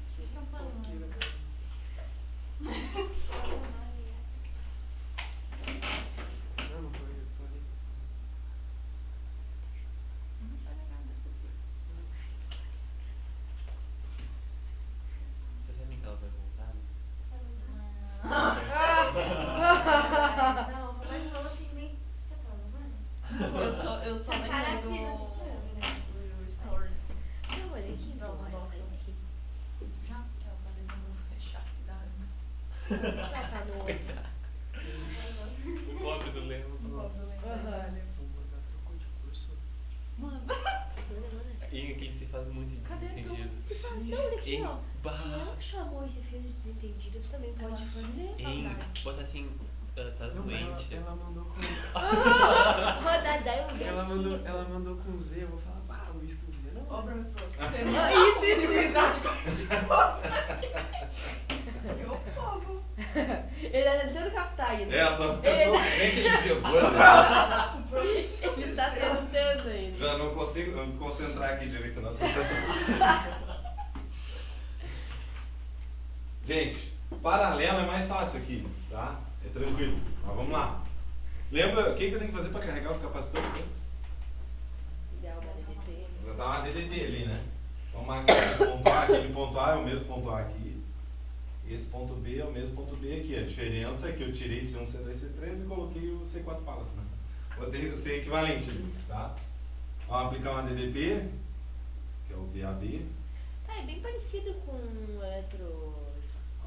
Vocês estão falando. Não foi, eu falei. Não falei nada. Você sabe que ela vai voltar? Não, mas falou assim, nem. Você falou, mano? Eu só Cara, lembrei filha, do story. Não, olha aqui, então, vai sair daqui. Já? Que ela tá tentando fechar aqui da água. Só tá no outro. Pobre do Lemos. Pobre do lenço. Aham. Vou mandar trocou de curso. Mano, E que se faz muito Cadê tu? desentendido. Se fala, não, olha aqui, ó. Bah. Se ela chamou e você fez o desentendido, tu também Ela pode foi fazer. Bota assim, tá Não, doente. ela mandou com. Rodar, dá um Ela beijinho. mandou com Z, eu vou falar, Luiz com Z, não. ó, professor. Isso. Eu fogo. Ele tá tentando captar ainda. Eu tô nem aquele dia boa, Ele tá tentando ainda. já não consigo me concentrar aqui direito na associação. Gente, paralelo é mais fácil aqui, tá? É tranquilo. Mas vamos lá. Lembra o que eu tenho que fazer para carregar os capacitores? Ideal da DDP. Vou dar uma DDP ali, né? Vamos marcar aquele ponto A, aquele ponto A é o mesmo ponto A aqui. Esse ponto B é o mesmo ponto B aqui. A diferença é que eu tirei C1, C2, C3 e coloquei o C4 palas, né? Botei o C equivalente ali, tá? Vamos aplicar uma DDP, que é o VAB. Tá, é bem parecido com o eletro...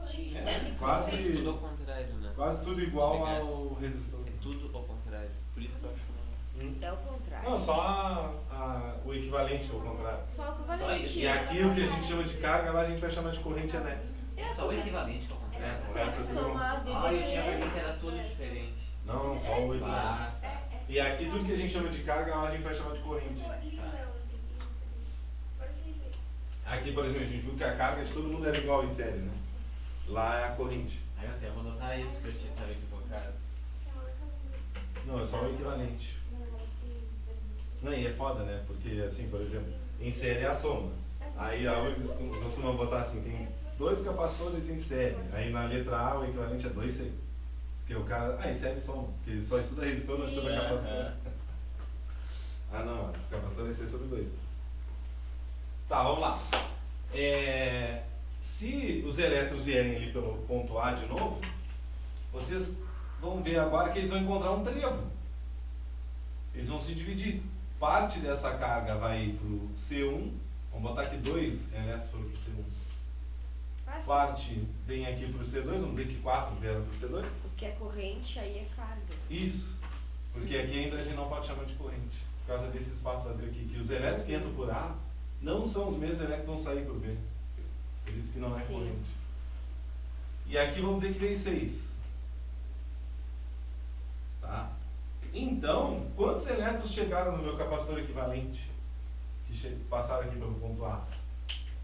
É, quase, É tudo ao contrário, né? quase tudo igual ao resistor. É tudo ao contrário. Por isso que eu acho É o contrário. Não, só o equivalente ao contrário. Só o Só equivalente. isso. E aqui o que a gente chama de carga, lá a gente vai chamar de corrente elétrica. é só o equivalente ao contrário. É, o resto é tudo igual. Somar as Ah, eu tinha pra mim DDP. que era tudo diferente. Não, só o equivalente. Ah, E aqui tudo que a gente chama de carga, lá a gente vai chamar de corrente. Aqui, por exemplo, a gente viu que a carga de todo mundo era igual em série, né? Lá é a corrente. aí eu até vou notar isso, porque eu estava equivocado. Não, é só o equivalente. Não, e é foda, né? Porque, assim, por exemplo, em série é a soma. Aí a eles costumam botar assim, tem 2 capacitores em série. Aí na letra A o equivalente é 2C. Porque o cara, em série soma. Porque ele só estuda resistor, não estuda Sim. capacitor. Ah, não, esse capacitor vai ser sobre 2. Tá, vamos lá. Se os elétrons vierem ali pelo ponto A de novo, vocês vão ver agora que eles vão encontrar um trevo. Eles vão se dividir. Parte dessa carga vai ir para o C1. Vamos botar aqui 2 elétrons foram para o C1. Ah, sim. Parte vem aqui para o C2. Vamos dizer que 4 vieram para o C2. O que é corrente, aí é carga. Isso. Porque aqui ainda a gente não pode chamar de corrente. Por causa desse espaço vazio aqui. Que os elétrons que entram por A não são os mesmos elétrons que vão sair por B. Por isso que não é Sim. corrente. E aqui vamos dizer que veio 6. Tá? Então, quantos elétrons chegaram no meu capacitor equivalente? Que passaram aqui pelo ponto A?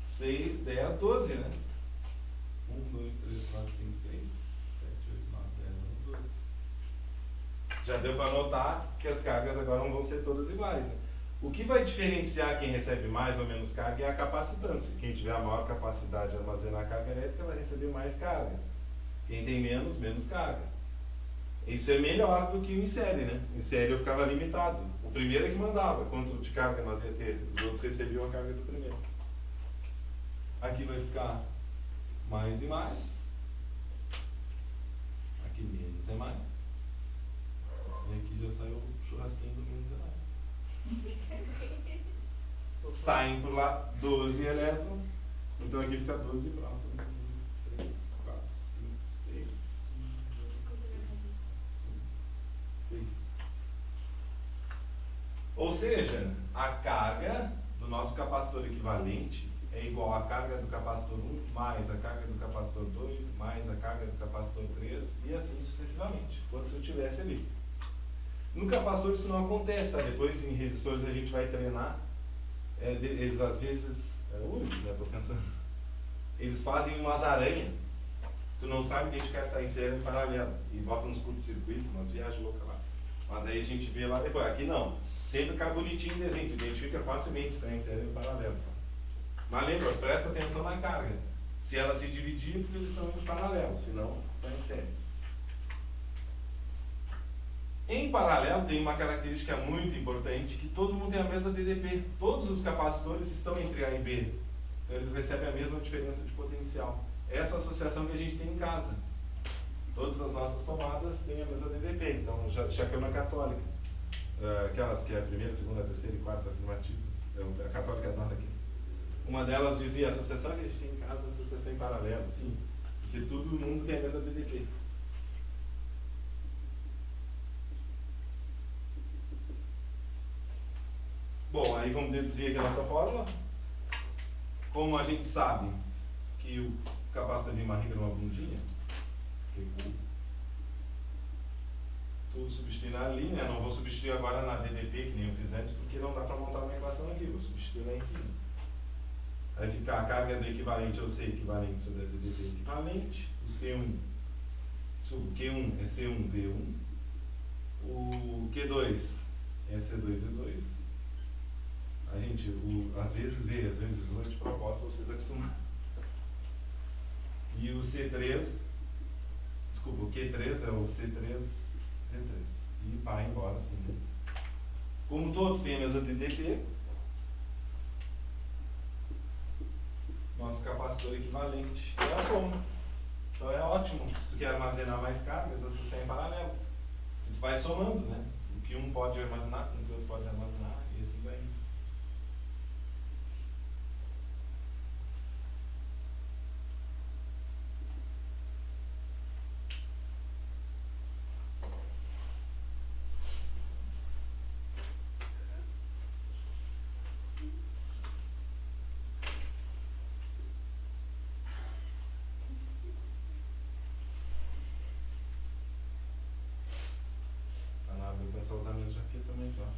6, 10, 12, né? 1, 2, 3, 4, 5, 6, 7, 8, 9, 10, 11, 12. Já deu para notar que as cargas agora não vão ser todas iguais, né? O que vai diferenciar quem recebe mais ou menos carga é a capacitância. Quem tiver a maior capacidade de armazenar carga elétrica vai receber mais carga. Quem tem menos, menos carga. Isso é melhor do que o em série, né? Em série eu ficava limitado. O primeiro é que mandava quanto de carga nós ia ter. Os outros recebiam a carga do primeiro. Aqui vai ficar mais e mais. Aqui menos é mais. E aqui já saiu o churrasquinho do menos é mais. Saem por lá 12 elétrons. Então aqui fica 12 pronto. 1, 2, 3, 4, 5, 6. 6. Ou seja, a carga do nosso capacitor equivalente é igual à carga do capacitor 1 mais a carga do capacitor 2 mais a carga do capacitor 3 e assim sucessivamente, quanto se eu tivesse ali. No capacitor isso não acontece, tá? Depois em resistores a gente vai treinar. Eles às vezes, únicos, né? Tô pensando. Eles fazem umas aranhas. Tu não sabe identificar se está em série ou em paralelo. E botam uns curto-circuito, umas viagens loucas lá. Mas aí a gente vê lá depois. Aqui não. Sempre fica bonitinho o desenho. Tu identifica facilmente se está em série ou em paralelo. Mas lembra, presta atenção na carga. Se ela se dividir, porque eles estão em paralelo. Senão, está em série. Em paralelo tem uma característica muito importante, que todo mundo tem a mesma DDP. Todos os capacitores estão entre A e B. Então eles recebem a mesma diferença de potencial. Essa associação que a gente tem em casa. Todas as nossas tomadas têm a mesma DDP. Então, já caiu na católica. Aquelas que é a primeira, segunda, terceira e quarta afirmativas. A católica nota aqui. Uma delas dizia, a associação que a gente tem em casa é a associação em paralelo. Sim, porque todo mundo tem a mesma DDP. Bom, aí vamos deduzir aqui a nossa fórmula. Como a gente sabe que o capacitor de uma rica numa bundinha, tudo substituindo ali, né? Não vou substituir agora na DDP, que nem eu fiz antes, porque não dá para montar uma equação aqui, vou substituir lá em cima. Vai ficar a carga do equivalente ao C equivalente sobre a DDT equivalente. O C1, o Q1 é C1 D1. O Q2 é C2 D2. A gente às vezes vê, às vezes usa de propósito para vocês acostumarem. E o C3, desculpa, o Q3 é o C3 D3. E vai embora assim. Como todos têm a mesma DDT, nosso capacitor equivalente é a soma. Então é ótimo, se tu quer armazenar mais cargas, associar em paralelo. A gente vai somando, né? O que um pode armazenar, o que o outro pode armazenar, e assim vai indo. Vou começar a usar mesmo aqui também, nossa.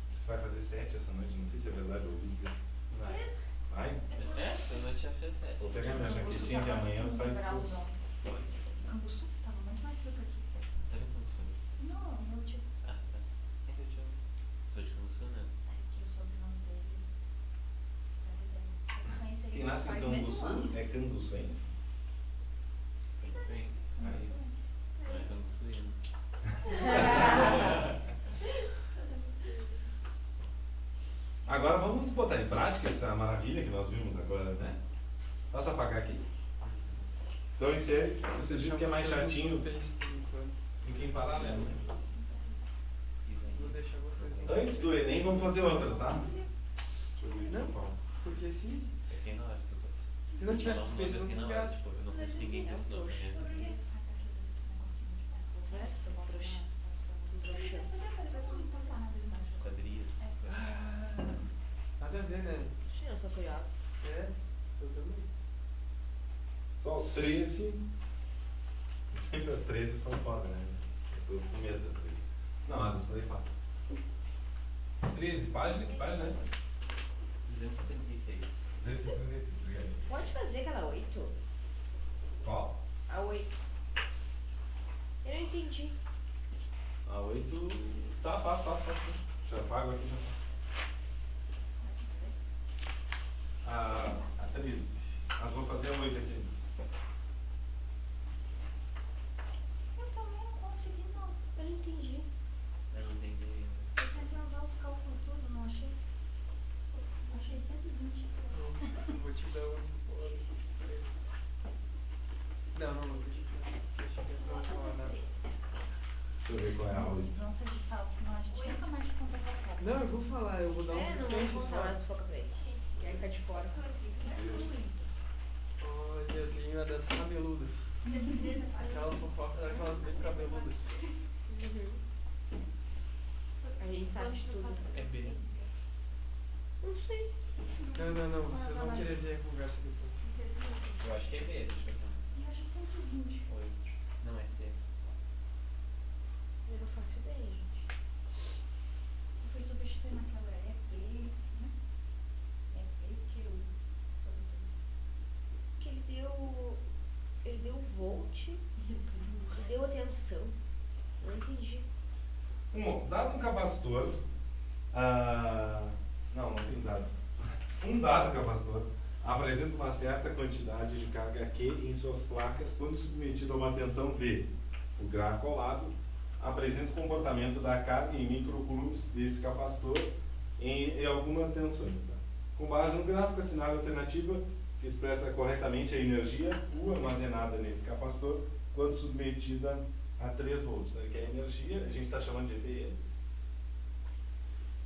Diz que vai fazer 7 essa noite, não sei se é verdade, eu ouvi dizer. Vai. Vai? É? Essa noite já fez 7. Vou pegar minha jaquetinha que amanhã eu saio cedo. Augusto tava muito mais frio que aqui. Tá vendo como sou? Não, meu tio. Ah, tá. Quem que eu te amo? Sou de Canguçu, né? É que o sobrenome dele. Eu conheci ele Quem nasce em faz menos um ano. Canguçu é canguçuense. Canguçuense. Aí. Não é canguçuíno. Agora vamos botar em prática essa maravilha que nós vimos agora, né? Posso apagar aqui? Então, em série, vocês viram que é mais chatinho Por enquanto. do que em paralelo, né? Vou deixar vocês. Antes do Enem, vamos fazer outras, tá? Deixa eu ver Não. qual. Porque se Pensei na hora, se eu fosse. Se não tivesse Não, peso, não pensei tem na hora, graça. tipo, eu não conheço ninguém que ensinou pra mim. Conversa, trouxa. Trouxa. Esquadrias. Nada a ver, né? Eu sou curiosa. É, eu também. Só o 13. Sempre as 13 são foda, né? Eu tô com medo da 13. Não, mas essa daí é fácil. 13, página? Que página é? 236. 256, obrigado. Pode fazer aquela 8? Qual? A 8. Eu não entendi. A 8. Tá, fácil. Já apago aqui, já faço. A 13. Mas vou fazer a 8 aqui. Eu também não consegui, não. Eu não entendi. Eu não entendi ainda. Eu tentei usar os cálculos tudo, não achei. Achei 120. Eu vou te dar uns pode. Não, deixa eu Vou não falar fazer nada. 3. Deixa eu ver qual é a 8. Vão ser de falso, senão a gente nunca mais conta pra fora. Não, eu vou falar, eu vou dar um É, não vou suspense contar só. nada se for pra ele. Quer ficar de fora. Olha, eu tenho uma das cabeludas. Aquela fofoca daquelas bem cabeludas. A gente sabe de tudo. É B. Não sei. Não, vocês vão querer ver a conversa depois. Eu acho que é B, deixa eu ver. E acho 120. 8. Não, é C. Eu não faço ideia, gente. Eu fui substituir naquela EP, né? EP que eu sobretudo. Porque ele deu volt e deu atenção. Não entendi. Dado um capacitor. Não tem dado. Um dado capacitor apresenta uma certa quantidade de carga Q em suas placas quando submetido a uma tensão V. O gráfico ao lado apresenta o comportamento da carga em microcoulombs desse capacitor em algumas tensões. Tá? Com base no gráfico, assinale a alternativa que expressa corretamente a energia U armazenada nesse capacitor quando submetida a 3 volts. Né? Que é a energia, a gente está chamando de EPE.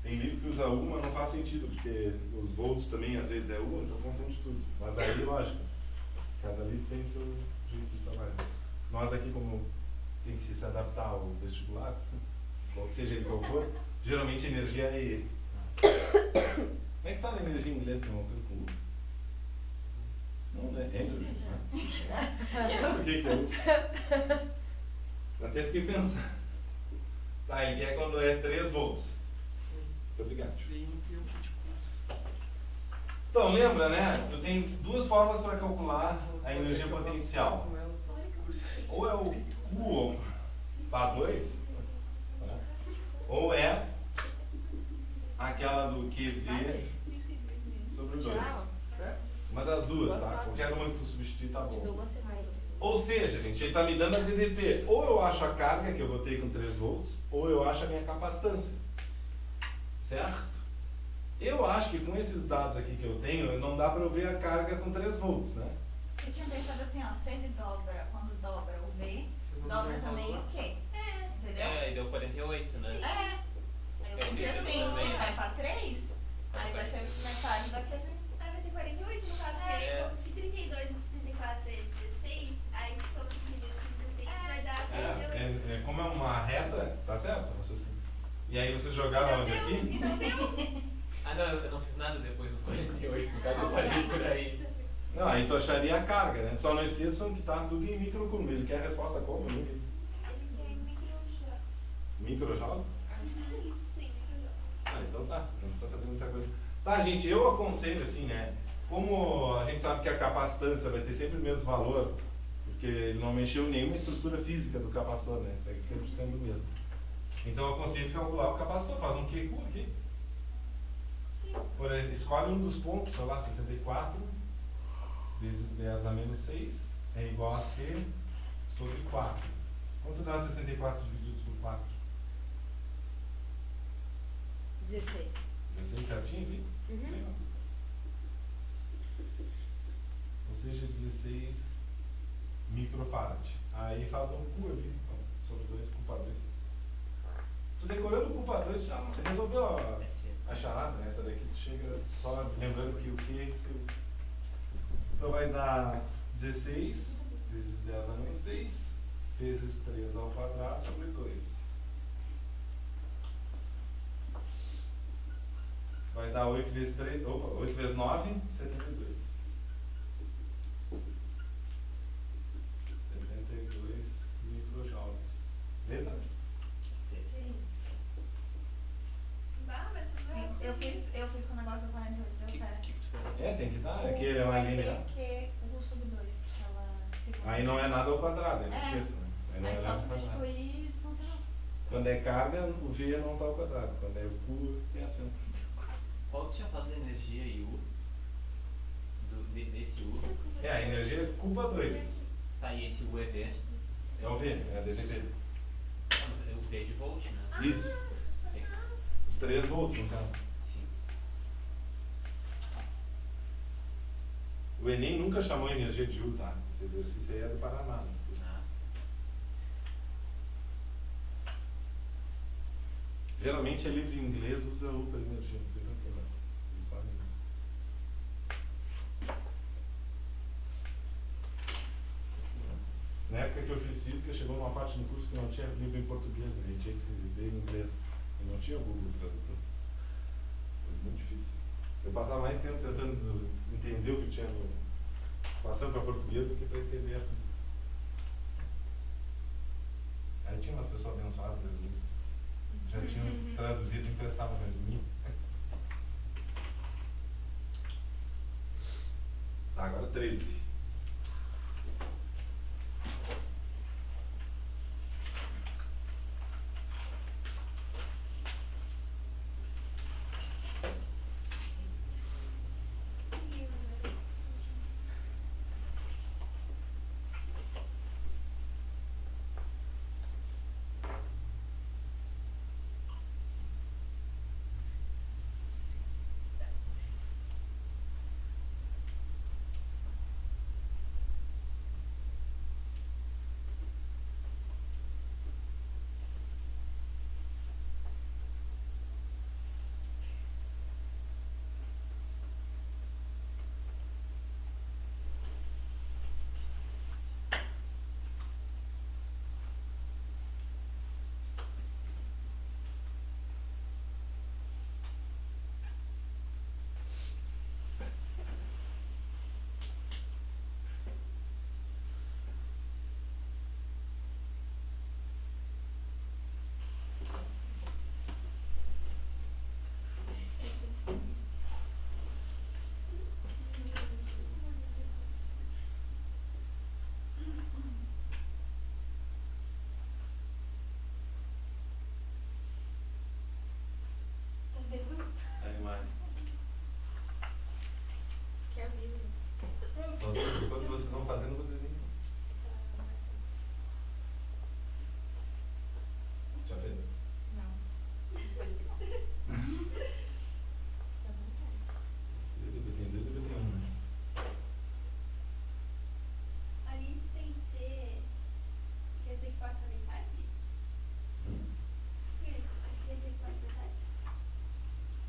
Tem livro que usa U, mas não faz sentido, porque os volts também às vezes é U, então confunde tudo. Mas aí, lógico, cada livro tem seu jeito de trabalhar. Nós aqui, como tem que se adaptar ao vestibular, qual que seja ele qual for, geralmente a energia é E. Como é que fala energia em inglês? Tem uma coisa com U? Não é energy, né? Por que é U? Até fiquei pensando. Tá, ele quer quando é 3 volts. Tô ligado. Veio um tempo de curso. Então, lembra, né? Tu tem duas formas para calcular a energia potencial. Com ela, tô curso. Ou é o Q para 2, ou é aquela do QV sobre 2. Uma das duas, tá? Qualquer uma que tu substituir tá Te dou bom. uma semana. Ou seja, gente, ele está me dando a DDP. Ou eu acho a carga que eu botei com 3 volts, ou eu acho a minha capacitância. Certo? Eu acho que com esses dados aqui que eu tenho, não dá para eu ver a carga com 3 volts, né? Eu tinha pensado assim, ó, se ele dobra, quando dobra o V, Vocês não dobra viram também calcular? o Q. Entendeu? É, e deu 48, né? Aí eu Eu pensei fiz assim, isso se também. vai pra 3, aí vai ser metade daquele. Aí vai ser 48 no caso, É. como se 32 e 64 é 16, aí soma 32 e 16 vai dar 48. Como é uma reta, tá certo? E aí você jogava onde E aqui? não deu? Ah, não, eu não fiz nada depois dos 48, no caso eu parei por aí. Não, aí tu acharia a carga, né? Só não esqueçam que tá tudo em microcoulomb. Ele quer a resposta como? Nunca. Ele quer microjogo. Microjoule? Sim, microjogo. Ah, então tá. Não precisa fazer muita coisa. Tá, gente, eu aconselho assim, né? Como a gente sabe que a capacitância vai ter sempre o mesmo valor, porque ele não mexeu em nenhuma estrutura física do capacitor, né? Segue sempre sendo o mesmo. Então eu aconselho calcular o capacitor. Faz um QQ aqui. Por exemplo, escolhe um dos pontos, sei lá, 64 vezes 10 a menos 6 é igual a C sobre 4. Quanto dá 64 dividido por 4? 16. 16 certinho, sim? Uhum. Legal. Ou seja, 16 microfarad. Aí faz um Q ali, então, sobre 2 culpa 2. Tu decorando o culpa 2 já resolveu a charada, né? Essa daqui tu chega só lembrando que o que então vai dar 16 vezes 10 a menos 6 vezes 3 ao quadrado sobre 2. Isso vai dar 8 vezes 3, 8 vezes 9, 72. 72 microjoules. Letra? Bah, mas tu vai. Eu fiz com o negócio do 48, deu certo. É, tem que dar, aqui é uma linha. Que o sobre 2. Aí não é nada ao quadrado, não É. esqueça, né? Aí não Aí é só nada ao quadrado. substituir e funcionou. Quando é carga, o V não está ao quadrado. Quando é o Q, tem acento. Qual que tinha falado da energia e U? Desse U? É, a energia é culpa 2. Tá, e esse U é V? É o V, é a DDP. Ah, mas é o V de volt, né? Isso. Ok. Os 3 volts, no caso. Sim. O Enem nunca chamou energia de Joule, tá? Esse exercício aí é do Paraná. Não sei. Ah, Geralmente, livro em inglês usa U para energia, não sei porquê, mas eles fazem isso. Na época que eu fiz física, chegou numa parte do curso que não tinha livro em português, né? A gente tinha que ler em inglês. E não tinha Google Tradutor. Foi muito difícil. Eu passava mais tempo tentando entender o que tinha passando para português do que para entender a física. Aí tinha umas pessoas abençoadas, às vezes. Já tinham traduzido e emprestavam resuminho. Tá, agora 13.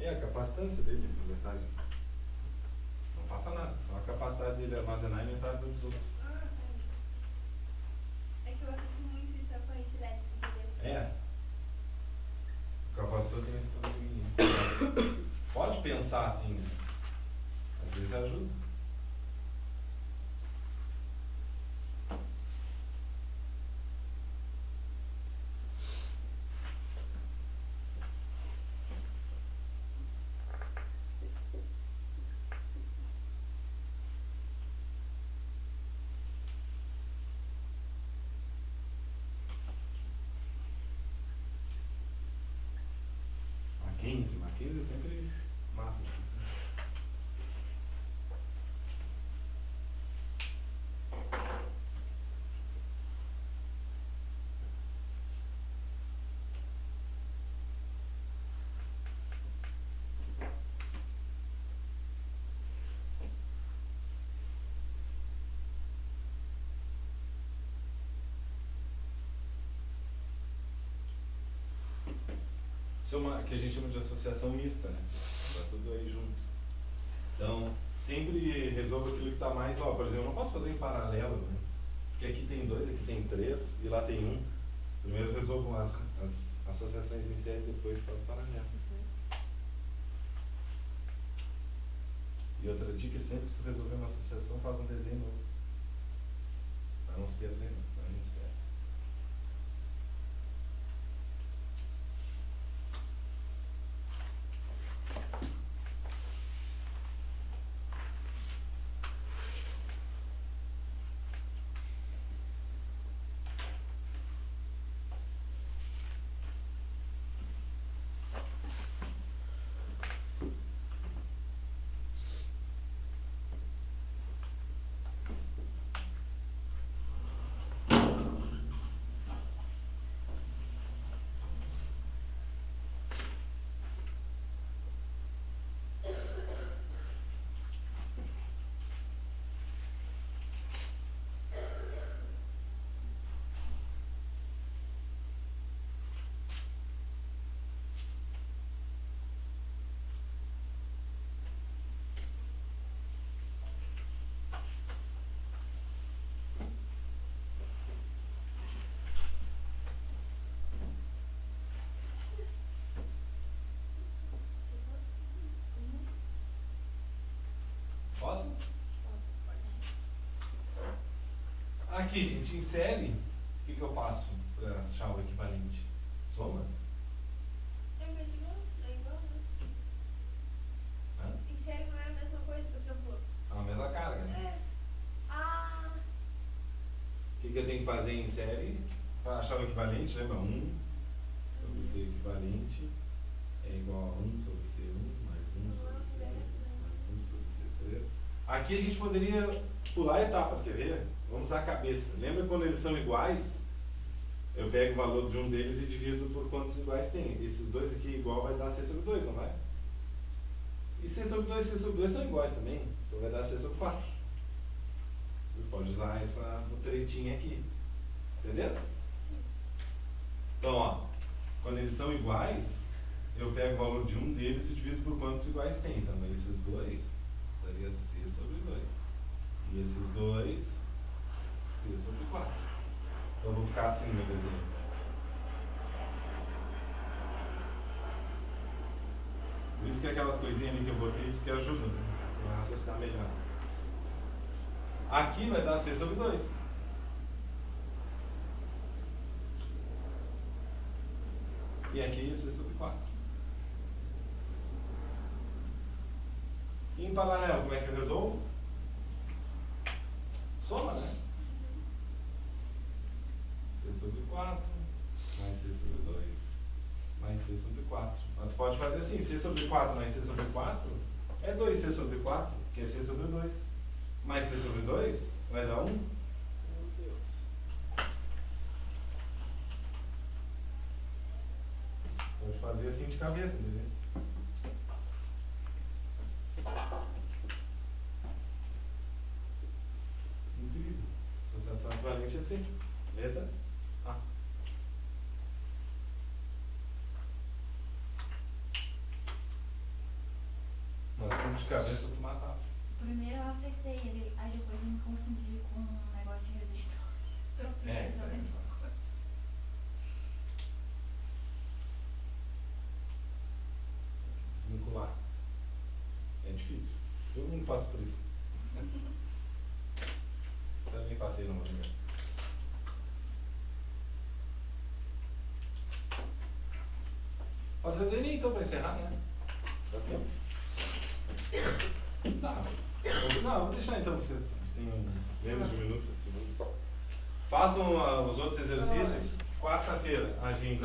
É a capacitância dele, na verdade. Não passa nada, só a capacidade dele armazenar e inventar dos outros. Ah, tá. É que eu assisto muito isso a corrente elétrica, entendeu? É. O capacitor tem esse probleminha. Pode pensar assim, né? Às vezes ajuda. Mackenzie é sempre massa. Isso é uma que a gente chama de associação mista, né? Tá tudo aí junto. Então, sempre resolva aquilo que está mais, ó, por exemplo, eu não posso fazer em paralelo, né? Porque aqui tem 2, aqui tem 3 e lá tem 1. Primeiro resolvam as associações em série, depois faz paralelo. E outra dica é sempre que tu resolver uma associação, faz um desenho novo. Para não se perder, senão a gente se perde. Posso? Aqui, gente, em série, o que eu faço para achar o equivalente? Soma? É igual, né? Hã? Em série não é a mesma coisa, por exemplo. É a mesma carga, né? É. Ah, O que eu tenho que fazer em série para achar o equivalente? Lembra? 1 sobre C equivalente é igual a 1 sobre C1 mais 1 sobre C2 mais 1 sobre C3. Aqui a gente poderia pular etapas, quer ver? Vamos usar a cabeça. Lembra quando eles são iguais? Eu pego o valor de um deles e divido por quantos iguais tem. Esses dois aqui igual vai dar C sobre 2, não vai? E C sobre 2 e C sobre 2 são iguais também. Então vai dar C sobre 4. Você pode usar essa mutretinha aqui. Entendeu? Então, ó, quando eles são iguais, eu pego o valor de um deles e divido por quantos iguais tem. Então, esses dois daria C sobre 2. E esses dois, C sobre 4. Então, eu vou ficar assim no meu desenho. Por isso que aquelas coisinhas ali que eu botei diz que ajudam, né? Para raciocinar melhor. Aqui vai dar C sobre 2. E aqui C sobre 4. E em paralelo, como é que eu resolvo? Soma, né? C sobre 4 mais C sobre 2 mais C sobre 4. Mas tu pode fazer assim, C sobre 4 mais C sobre 4 é 2C sobre 4, que é C sobre 2. Mais C sobre 2 vai dar 1. Meu Deus. Pode fazer assim de cabeça, entendeu? Incrível. Associação equivalente é assim. Letra A. Mas tudo de cabeça tu matava. Primeiro eu acertei ele, aí depois eu me confundi com um negócio de resistor. É, isso aí. Desvincular. É difícil. Todo mundo passa por isso. Também passei no momento. Fazer o DNI então para encerrar, né? Dá tempo? Dá. Não, vou deixar então vocês. Tem menos de um minuto, segundos. Façam os outros exercícios. Quarta-feira a gente